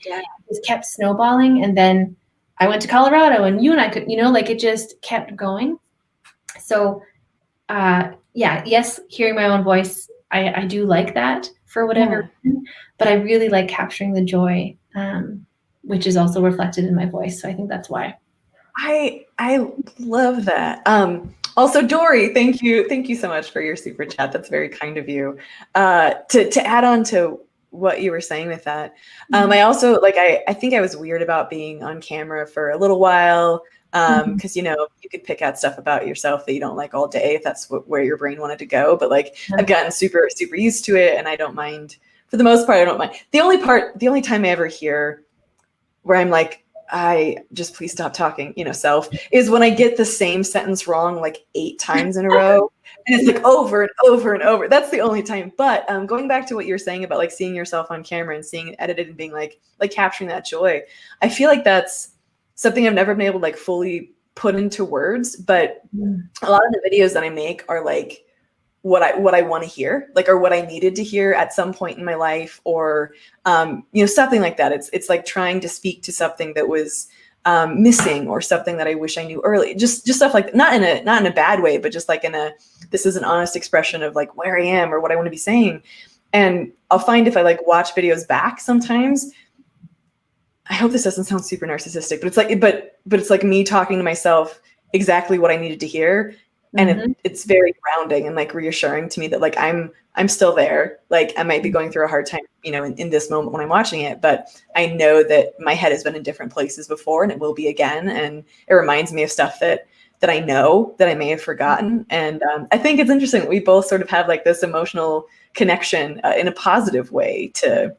just kept snowballing. And then I went to Colorado, and you and I could, it just kept going. So yes, hearing my own voice, I do like that for whatever reason, but I really like capturing the joy, which is also reflected in my voice. So I think that's why. I love that. Also, Dory, thank you so much for your super chat. That's very kind of you. To add on to what you were saying with that, I also I think I was weird about being on camera for a little while, because you could pick out stuff about yourself that you don't like all day if that's where your brain wanted to go. But I've gotten super used to it, and I don't mind. For the most part, I don't mind. The only time I ever hear where I'm like, please stop talking, self, is when I get the same sentence wrong 8 times in a row, and it's over and over and over. That's the only time. But going back to what you're saying about seeing yourself on camera and seeing it edited and being like capturing that joy, I feel like that's something I've never been able to fully put into words. But a lot of the videos that I make are what I want to hear, or what I needed to hear at some point in my life, or something like that. It's like trying to speak to something that was missing, or something that I wish I knew early. Just stuff like, not in a bad way, but just this is an honest expression of where I am or what I want to be saying. And I'll find if I like watch videos back sometimes, I hope this doesn't sound super narcissistic, but it's like, but it's like me talking to myself exactly what I needed to hear. And it's very grounding and like reassuring to me that like I'm still there. Like I might be going through a hard time, you know, in this moment when I'm watching it, but I know that my head has been in different places before and it will be again. And it reminds me of stuff that I know that I may have forgotten. And I think it's interesting that we both sort of have like this emotional connection in a positive way to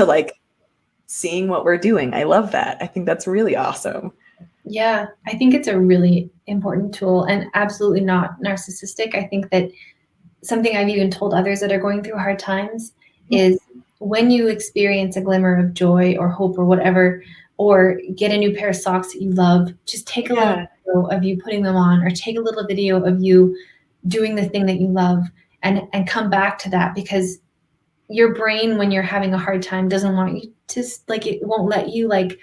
like seeing what we're doing. I love that. I think that's really awesome. Yeah, I think it's a really important tool and absolutely not narcissistic. I think that something I've even told others that are going through hard times is when you experience a glimmer of joy or hope or whatever, or get a new pair of socks that you love, just take a little video of you putting them on, or take a little video of you doing the thing that you love, and come back to that, because your brain, when you're having a hard time, doesn't want you to, like, it won't let you, like,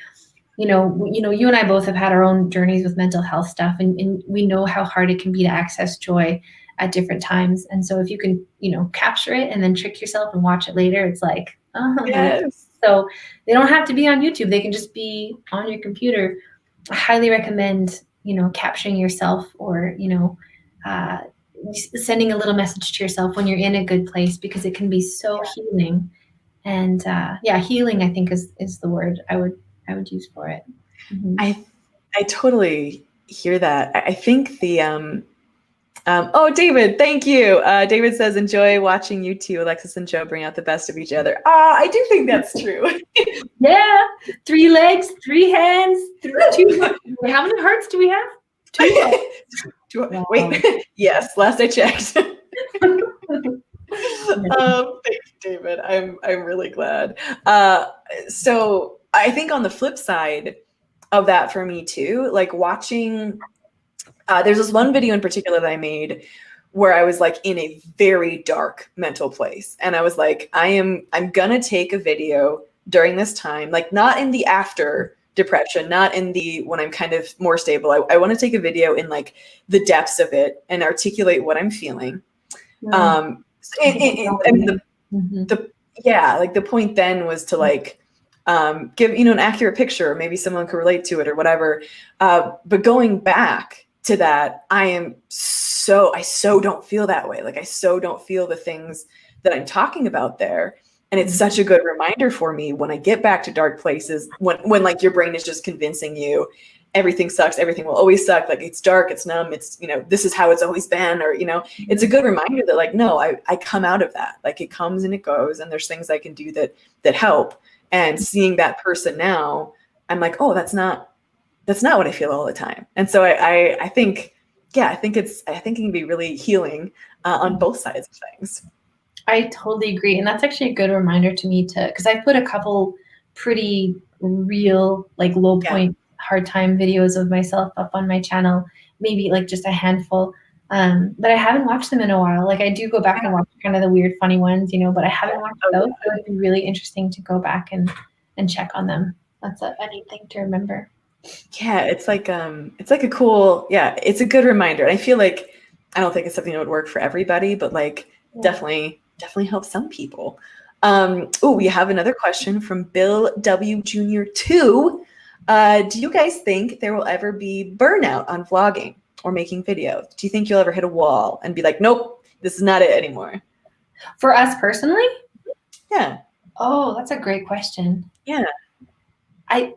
you know, you and I both have had our own journeys with mental health stuff, and we know how hard it can be to access joy at different times. And so if you can, you know, capture it and then trick yourself and watch it later, it's like, oh, yes. So they don't have to be on YouTube. They can just be on your computer. I highly recommend, you know, capturing yourself, or, you know, sending a little message to yourself when you're in a good place, because it can be so healing. And healing, I think, is the word I would use for it. I totally hear that. I think the oh, David, thank you. David says, enjoy watching you two, Alexis and Jo, bring out the best of each other. I do think that's true. Yeah. 3 legs, 3 hands, 2. How many hearts do we have? 2. Wow. Wait, yes, last I checked. Thank you, David. I'm really glad. So I think on the flip side of that for me too, like watching, there's this one video in particular that I made where I was like in a very dark mental place. And I was like, I'm gonna take a video during this time, like not in the after depression, not in the when I'm kind of more stable. I want to take a video in like the depths of it and articulate what I'm feeling. I mean, like the point then was to like give, you know, an accurate picture, or maybe someone could relate to it or whatever. But going back to that, I so don't feel that way. Like I so don't feel the things that I'm talking about there. And it's such a good reminder for me when I get back to dark places, when like your brain is just convincing you everything sucks, everything will always suck, like it's dark, it's numb, it's, you know, this is how it's always been, or, you know, it's a good reminder that like, no, I come out of that. Like it comes and it goes, and there's things I can do that help. And seeing that person now, I'm like, oh, that's not what I feel all the time. And so I think it can be really healing on both sides of things. I totally agree. And that's actually a good reminder to me because I've put a couple pretty real, like low point, hard time videos of myself up on my channel, maybe like just a handful. But I haven't watched them in a while. Like I do go back and watch kind of the weird, funny ones, you know, but I haven't watched those. So it would be really interesting to go back and check on them. That's a neat thing to remember. Yeah, it's like a cool, it's a good reminder. And I feel like, I don't think it's something that would work for everybody, but like definitely help some people. We have another question from Bill W. Jr. 2. Do you guys think there will ever be burnout on vlogging or making videos? Do you think you'll ever hit a wall and be like, nope, this is not it anymore? For us personally? Yeah. Oh, that's a great question. Yeah. I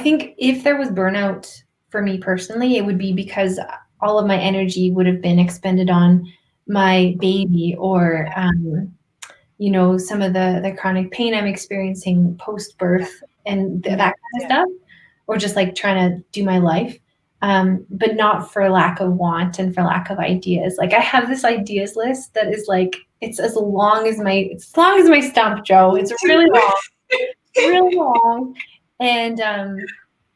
think if there was burnout for me personally, it would be because all of my energy would have been expended on my baby, or you know, some of the chronic pain I'm experiencing post-birth and that kind of stuff, or just like trying to do my life, but not for lack of want and for lack of ideas. Like I have this ideas list that is like, it's as long as my stump, Jo. It's really long. Really long. And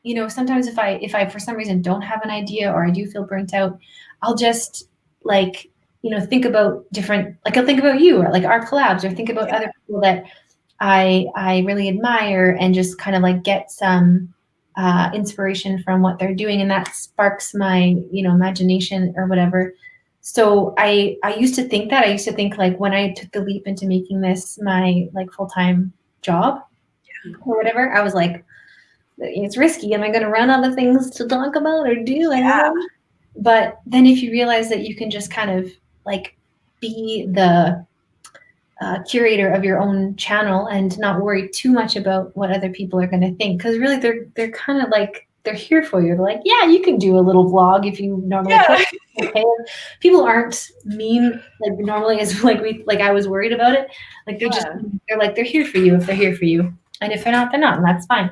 you know, sometimes if I for some reason don't have an idea, or I do feel burnt out, I'll just like, you know, think about different, like I'll think about you, or like our collabs, or think about other people that I really admire, and just kind of like get some inspiration from what they're doing, and that sparks my, you know, imagination or whatever. So I used to think that. I used to think like when I took the leap into making this my like full-time job or whatever, I was like, it's risky. Am I going to run out of things to talk about or do? I don't know. But then if you realize that you can just kind of like be the curator of your own channel and not worry too much about what other people are going to think, because really they're kind of like, they're here for you. They're like, yeah, you can do a little vlog if you normally can. Okay. People aren't mean like normally as like I was worried about it. Like they're here for you if they're here for you. And if they're not, and that's fine.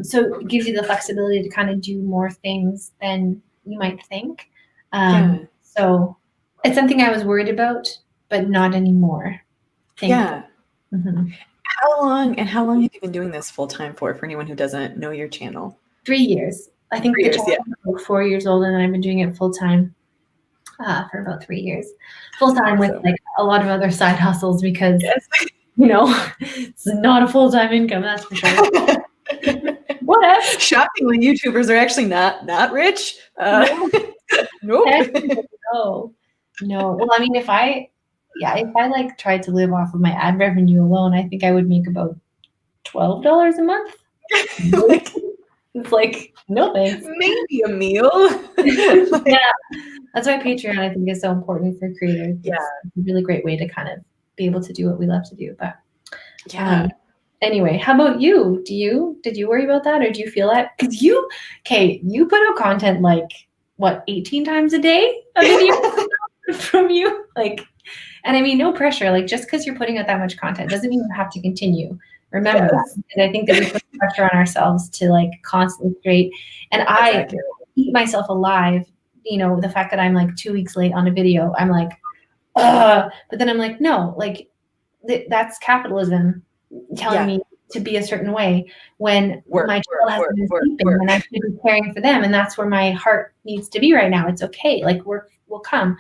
So it gives you the flexibility to kind of do more things than you might think. So it's something I was worried about, but not anymore. Yeah. Mm-hmm. How long have you been doing this full time for anyone who doesn't know your channel? 3 years. I think the channel is like 4 years old, and I've been doing it full time for about 3 years. Full time with like a lot of other side hustles because you know it's not a full time income, that's for sure. Whatever. Shockingly, YouTubers are actually not rich. Nope. No. Well, I mean, if I like tried to live off of my ad revenue alone, I think I would make about $12 a month. It's like, no thanks. Maybe a meal. Yeah. That's why Patreon, I think, is so important for creators. Yeah. It's a really great way to kind of be able to do what we love to do. But anyway, how about you? Did you worry about that, or do you feel that? Because you put out content like what, 18 times a day? A video from you? Like, and I mean, no pressure. Like, just because you're putting out that much content doesn't mean you have to continue. Remember that. And I think that we put pressure on ourselves to like constantly create. And I eat myself alive. You know, the fact that I'm like 2 weeks late on a video, I'm like, but then I'm like, no, like that's capitalism telling me to be a certain way when my child hasn't been sleeping and I should be caring for them. And that's where my heart needs to be right now. It's okay. Like work will come.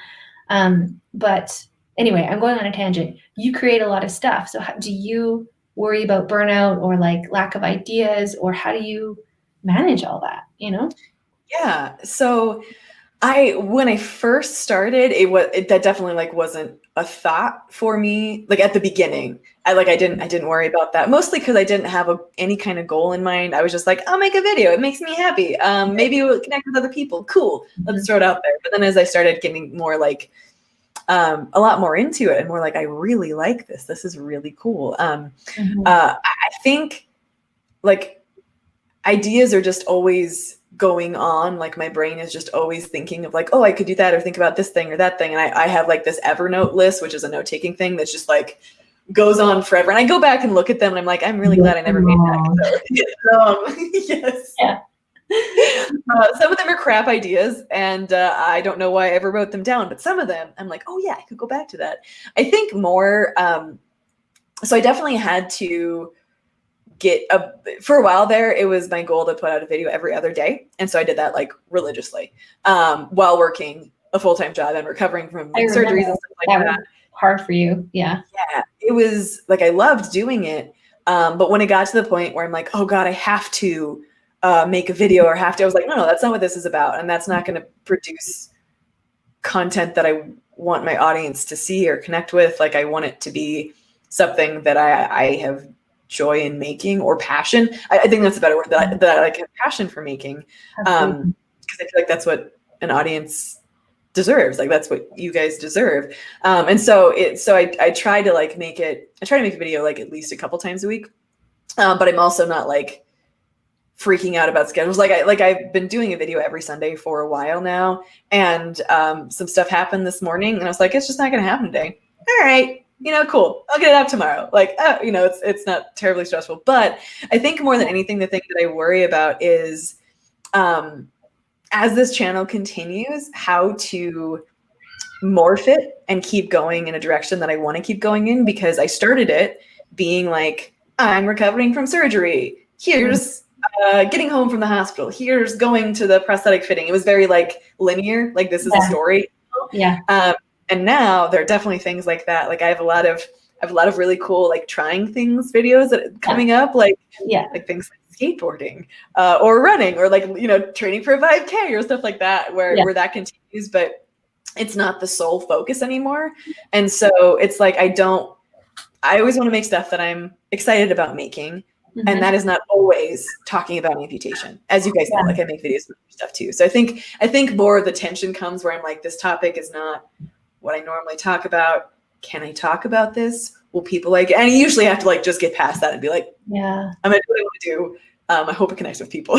But anyway, I'm going on a tangent. You create a lot of stuff. So do you worry about burnout or like lack of ideas, or how do you manage all that, you know? Yeah. So when I first started, that definitely like wasn't a thought for me. Like at the beginning, I didn't worry about that, mostly because I didn't have any kind of goal in mind. I was just like, I'll make a video. It makes me happy. Maybe we'll connect with other people. Cool. Let's throw it out there. But then as I started getting more like, a lot more into it and more like, I really like this. This is really cool. I think like ideas are just always going on. Like my brain is just always thinking of like, oh, I could do that, or think about this thing or that thing. And I have like this Evernote list, which is a note-taking thing that's just like goes on forever. And I go back and look at them and I'm like, I'm really glad I never made that. Yes. Yeah. Some of them are crap ideas, and I don't know why I ever wrote them down, but some of them I'm like, oh yeah, I could go back to that. I think more, so I definitely had to for a while there, it was my goal to put out a video every other day. And so I did that like religiously, while working a full-time job and recovering from surgeries and stuff like that. Hard for you. Yeah. Yeah. It was like, I loved doing it. But when it got to the point where I'm like, oh God, I have to make a video or I was like, no, that's not what this is about. And that's not going to produce content that I want my audience to see or connect with. Like I want it to be something that I have joy in making, or passion. I think that's a better word, that I like have passion for making. Because I feel like that's what an audience deserves. Like that's what you guys deserve. And so I try to like make a video like at least a couple times a week. But I'm also not like freaking out about schedules. I've been doing a video every Sunday for a while now, and some stuff happened this morning and I was like, it's just not going to happen today. All right. Cool. I'll get it up tomorrow. Like, it's not terribly stressful, but I think more than anything, the thing that I worry about is, as this channel continues, how to morph it and keep going in a direction that I want to keep going in, because I started it being like, I'm recovering from surgery. Here's getting home from the hospital. Here's going to the prosthetic fitting. It was very like linear, like this is the story. Yeah. And now there are definitely things like that. Like I have a lot of really cool, like trying things videos that are coming up, like things like skateboarding, or running, or like, training for a 5K or stuff like that, where that continues. But it's not the sole focus anymore. And so it's like, I always want to make stuff that I'm excited about making. Mm-hmm. And that is not always talking about amputation. As you guys know, like I make videos and stuff too. So I think more of the tension comes where I'm like, this topic is not what I normally talk about. Can I talk about this? Will people like it? And you usually have to like just get past that and be like, yeah, I'm gonna do what I want to do. I hope it connects with people.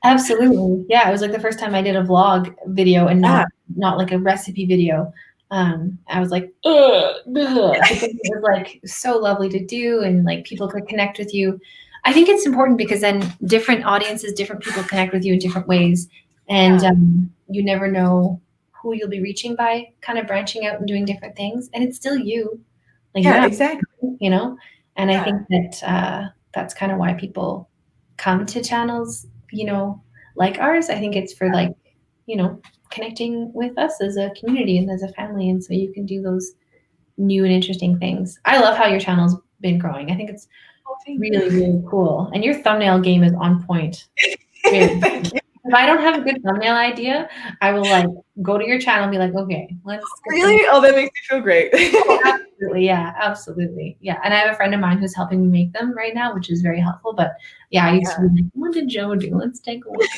absolutely. Yeah, it was like the first time I did a vlog video and not like a recipe video. I was like, ugh, because it was like so lovely to do, and like people could connect with you. I think it's important because then different audiences, different people connect with you in different ways, and you never know who you'll be reaching by kind of branching out and doing different things, and it's still you. Like, yeah, exactly. You know, and I think that that's kind of why people come to channels, you know, like ours. I think it's for like, you know, connecting with us as a community and as a family, and so you can do those new and interesting things. I love how your channel's been growing. I think it's really, really cool, and your thumbnail game is on point. Thank you. If I don't have a good thumbnail idea, I will like go to your channel and be like, okay, let's. Really? Oh, that makes me feel great. Absolutely, yeah, absolutely, yeah. And I have a friend of mine who's helping me make them right now, which is very helpful. But yeah, I used to be like, what did Jo do? Let's take a look.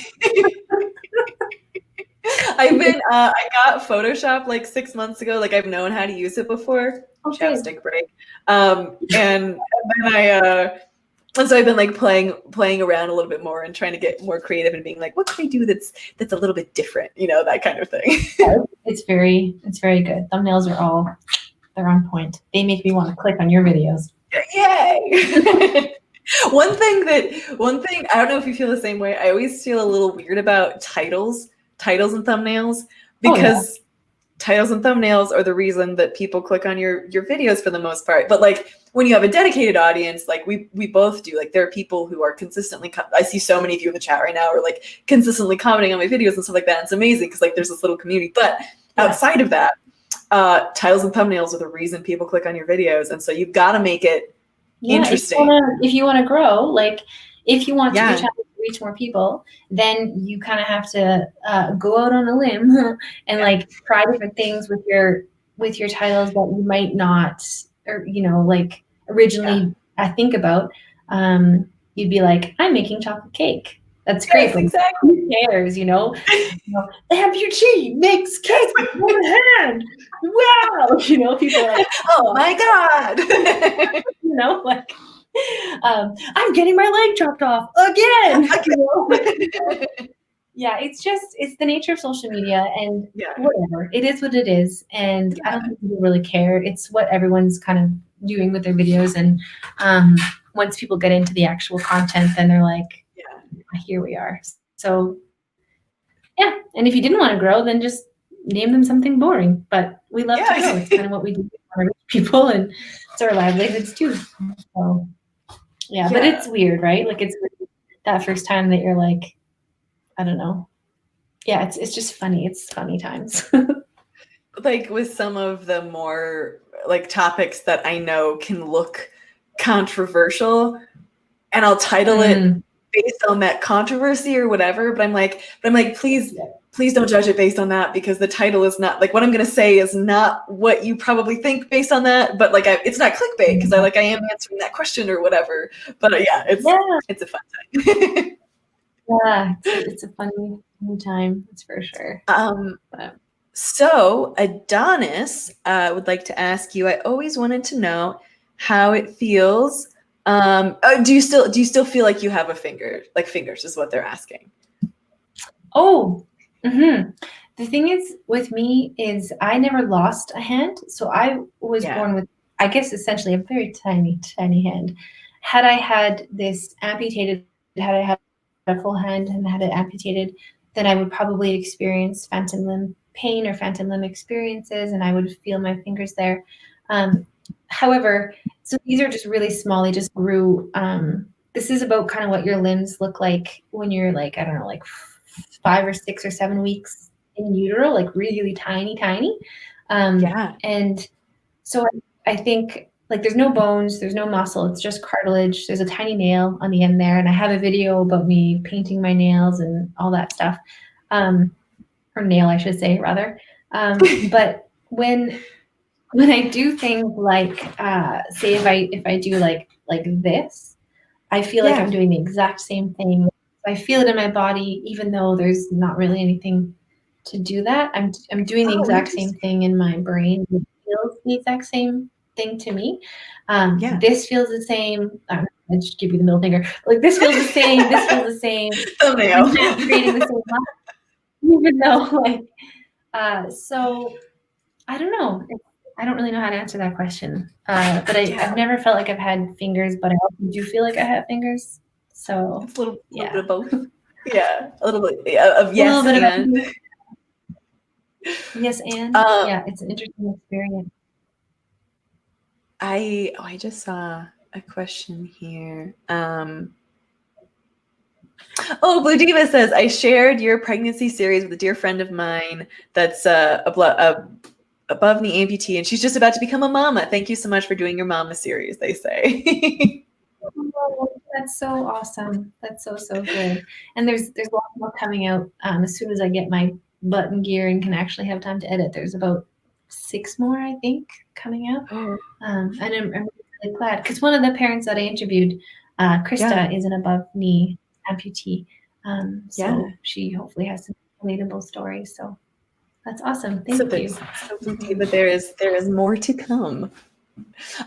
I got Photoshop like 6 months ago. Like I've known how to use it before. Okay. Chapstick break. And then and so I've been like playing around a little bit more and trying to get more creative and being like, what can I do that's a little bit different, you know, that kind of thing. It's very good. Thumbnails are they're on point. They make me want to click on your videos. Yay! One thing, I don't know if you feel the same way. I always feel a little weird about titles and thumbnails, because titles and thumbnails are the reason that people click on your videos for the most part. But like when you have a dedicated audience, like we both do, like there are people who are consistently, I see so many of you in the chat right now are like consistently commenting on my videos and stuff like that. And it's amazing because like there's this little community. But outside of that, titles and thumbnails are the reason people click on your videos. And so you've got to make it interesting. If you want to grow, like if you want your channel to reach more people, then you kind of have to go out on a limb and like try different things with your titles that you might not, or you know, like originally I think about. You'd be like, I'm making chocolate cake. That's great. Yes, exactly. Who cares, you know? Amputee makes cake with one hand. Wow. You know, people are like, oh my God. you know, like, I'm getting my leg chopped off again. You know? Yeah, it's the nature of social media, and whatever. It is what it is. And I don't think people really care. It's what everyone's kind of doing with their videos. And once people get into the actual content, then they're like, here we are. So yeah, and if you didn't want to grow, then just name them something boring. But we love to grow. It's kind of what we do for people, and it's our livelihoods too. So yeah, but it's weird, right? Like it's that first time that you're like, I don't know. Yeah, it's just funny. It's funny times. Like with some of the more like topics that I know can look controversial, and I'll title it based on that controversy or whatever, but I'm like, please don't judge it based on that, because the title is not like what I'm going to say is not what you probably think based on that. But like, it's not clickbait because I am answering that question or whatever. But it's a fun time. Yeah, it's a funny time. That's for sure. So Adonis would like to ask you, I always wanted to know how it feels. Do you still feel like you have a finger, like fingers is what they're asking? Oh, the thing is with me is I never lost a hand. So I was born with, I guess, essentially a very tiny, tiny hand. Had I had this amputated, had I had a full hand and had it amputated, then I would probably experience phantom limb pain or phantom limb experiences, and I would feel my fingers there. However, so these are just really small. They just grew. This is about kind of what your limbs look like when you're like, I don't know, like 5 or 6 or 7 weeks in utero, like really tiny, tiny. And so I think like there's no bones, there's no muscle, it's just cartilage. There's a tiny nail on the end there. And I have a video about me painting my nails and all that stuff. Or nail, I should say, rather. But when I do things like, say if I do like this, I feel like I'm doing the exact same thing. I feel it in my body, even though there's not really anything to do that. I'm doing the exact same thing in my brain. It feels the exact same thing to me. This feels the same. I just give you the middle finger. Like this feels the same. This feels the same. Thumbnail. I'm creating the same life, even though like. So I don't know. I don't really know how to answer that question. But I've never felt like I've had fingers, but I also do feel like I have fingers. So It's a little bit of both. Yeah, a little bit of yes and. Yes, and yeah, it's an interesting experience. I just saw a question here. Blue Diva says, I shared your pregnancy series with a dear friend of mine that's above knee amputee, and she's just about to become a mama. Thank you so much for doing your mama series, they say. Oh, that's so awesome. That's so good. And there's lots more coming out as soon as I get my butt in gear and can actually have time to edit. There's about 6 more, I think, coming out. And I'm really glad because one of the parents that I interviewed, Krista, is an above knee amputee. So she hopefully has some relatable stories. So that's awesome. Thank you. But there is more to come.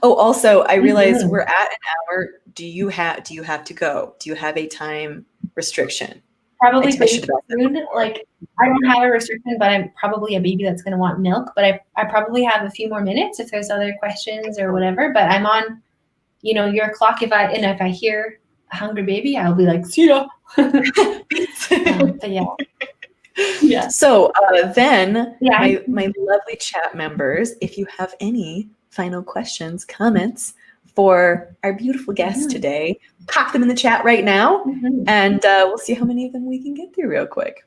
Oh, also, I realize we're at an hour. Do you have to go? Do you have a time restriction? Probably soon. Like I don't have a restriction, but I'm probably a baby that's going to want milk. But I probably have a few more minutes if there's other questions or whatever. But I'm on, your clock. If I hear a hungry baby, I'll be like, see ya. But yeah. So then, my lovely chat members, if you have any final questions, comments for our beautiful guest today, pop them in the chat right now, and we'll see how many of them we can get through real quick.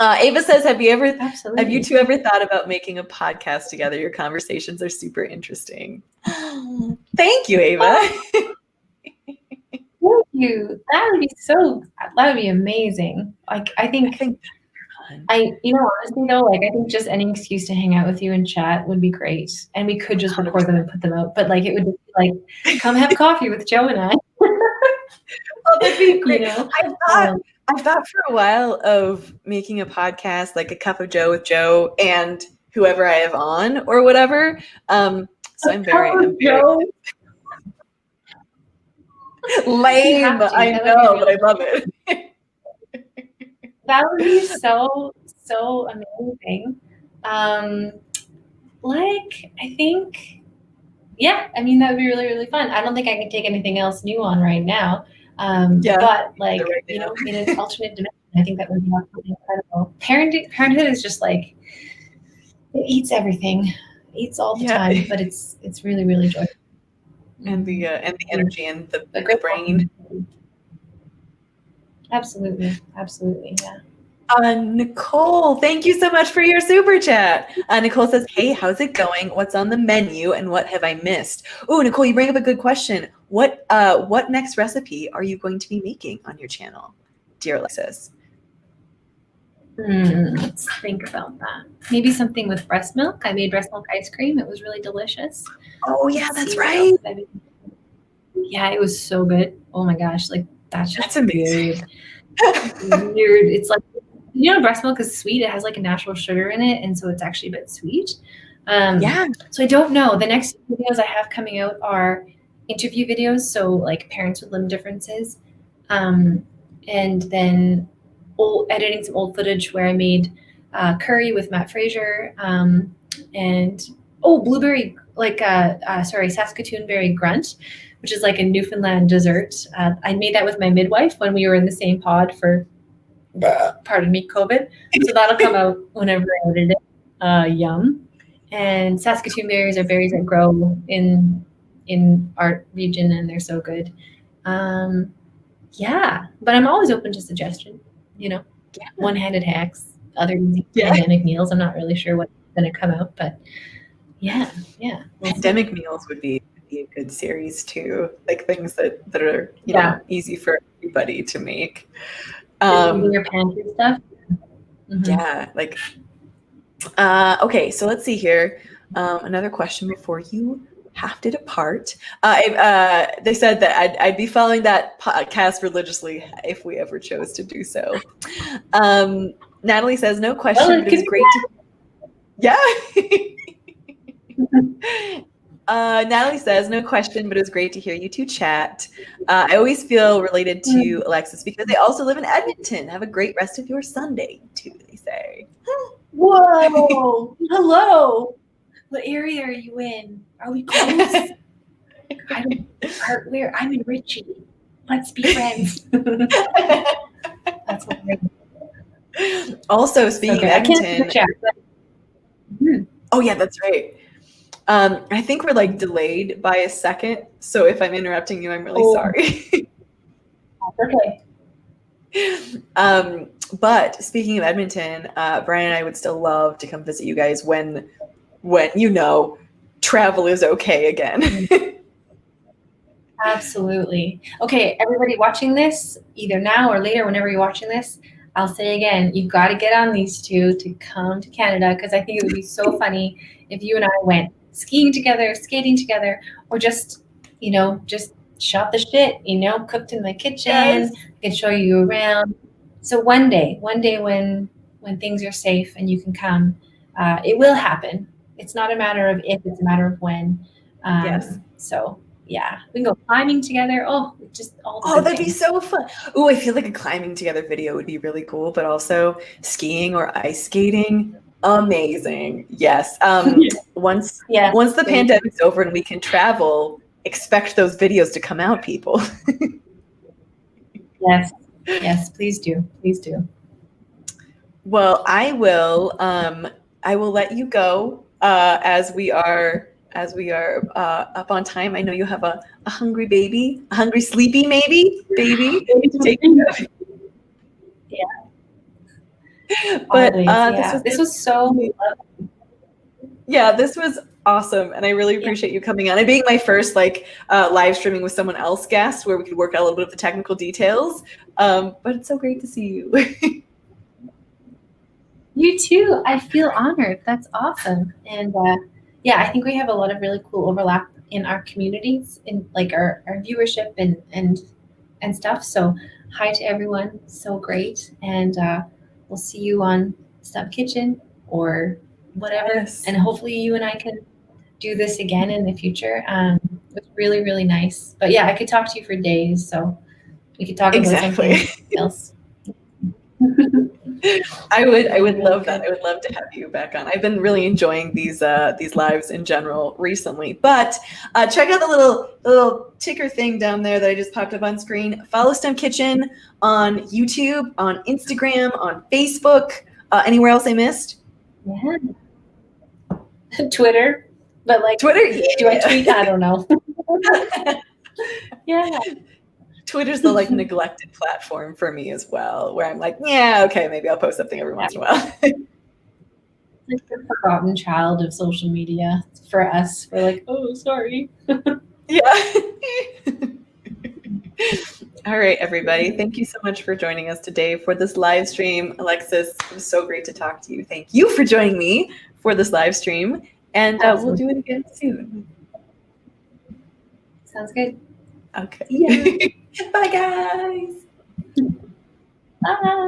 Ava says, have you two ever thought about making a podcast together? Your conversations are super interesting. Thank you, Ava. Thank you. That would be amazing. Like I think honestly though, like I think just any excuse to hang out with you and chat would be great. And we could just record them and put them out. But like it would be like, come have coffee with Joe and I. Oh, that'd be great. I've thought for a while of making a podcast, like a cup of Joe with Joe and whoever I have on or whatever. So I'm very lame. I know, but I love it. That would be so amazing. I think, I mean, that would be really, really fun. I don't think I can take anything else new on right now. But in an alternate dimension, I think that would be absolutely incredible. Parenthood is just like, it eats everything. It eats all the time, but it's really, really joyful. And the energy and the brain. Absolutely, yeah. Nicole, thank you so much for your super chat. Nicole says, hey, how's it going? What's on the menu and what have I missed? Oh, Nicole, you bring up a good question. What next recipe are you going to be making on your channel, dear Alexis? Let's think about that. Maybe something with breast milk. I made breast milk ice cream. It was really delicious. Oh, yeah, that's right. Yeah, it was so good. Oh my gosh, like that's amazing. Weird. It's like, breast milk is sweet. It has like a natural sugar in it, and so it's actually a bit sweet. So I don't know. The next videos I have coming out are interview videos, so like parents with limb differences, and then editing some old footage where I made curry with Matt Fraser, and blueberry, Saskatoon berry grunt, which is like a Newfoundland dessert. I made that with my midwife when we were in the same pod for, COVID. So that'll come out whenever I edit it. Yum. And Saskatoon berries are berries that grow in our region, and they're so good. But I'm always open to suggestion. One-handed hacks, other pandemic meals. I'm not really sure what's going to come out, but yeah. Pandemic meals would be a good series too, like things that are easy for everybody to make. Your pantry stuff. Yeah, like Okay, so let's see here. Another question before you have to depart. They said that I'd be following that podcast religiously if we ever chose to do so. Natalie says, no question, Well, but it was great to... Yeah. Natalie says, no question, but it was great to hear you two chat. I always feel related to Alexis because they also live in Edmonton. Have a great rest of your Sunday, too, they say. Whoa! Hello. What area are you in? Are we close? I'm in Ritchie. Let's be friends. That's what Also, speaking of Edmonton. Oh, yeah, that's right. I think we're like delayed by a second. So if I'm interrupting you, I'm really sorry. Okay. But speaking of Edmonton, Brian and I would still love to come visit you guys when travel is okay again. Absolutely. Okay, everybody watching this, either now or later, whenever you're watching this, I'll say again, you've got to get on these two to come to Canada, because I think it would be so funny if you and I went skiing together, skating together, or just shot the shit, cooked in my kitchen. Yes. I can show you around. So one day when things are safe and you can come, it will happen. It's not a matter of if, it's a matter of when. Yes. So yeah, we can go climbing together. Oh, just all the that'd things. be so fun. Oh, I feel like a climbing together video would be really cool, but also skiing or ice skating, amazing. Yes. Once the pandemic's over and we can travel, expect those videos to come out, people. Yes, please do. Please do. Well, I will let you go as we are up on time. I know you have a hungry baby, a hungry sleepy baby. Take care. Yeah. But this was so lovely. Yeah, this was awesome, and I really appreciate you coming on and being my first live streaming with someone else guest where we could work out a little bit of the technical details. But it's so great to see you. You too. I feel honored. That's awesome. And I think we have a lot of really cool overlap in our communities, in like our viewership and stuff. So hi to everyone. So great. And we'll see you on Stump Kitchen or whatever. Yes. And hopefully you and I can do this again in the future. It's really, really nice. But yeah, I could talk to you for days. So we could talk about something else. I would love that. I would love to have you back on. I've been really enjoying these lives in general recently. But check out the little ticker thing down there that I just popped up on screen. Follow Stump Kitchen on YouTube, on Instagram, on Facebook. Anywhere else I missed? Yeah. Twitter, but Twitter. Yeah. Do I tweet? I don't know. Yeah. Twitter's the neglected platform for me as well, where I'm like, yeah, okay, maybe I'll post something every once in a while. Like the forgotten child of social media for us. We're like, oh, sorry. Yeah. All right, everybody. Thank you so much for joining us today for this live stream. Alexis, it was so great to talk to you. Thank you for joining me for this live stream. And we'll do it again soon. Sounds good. Okay. Yeah. Bye, guys. Bye.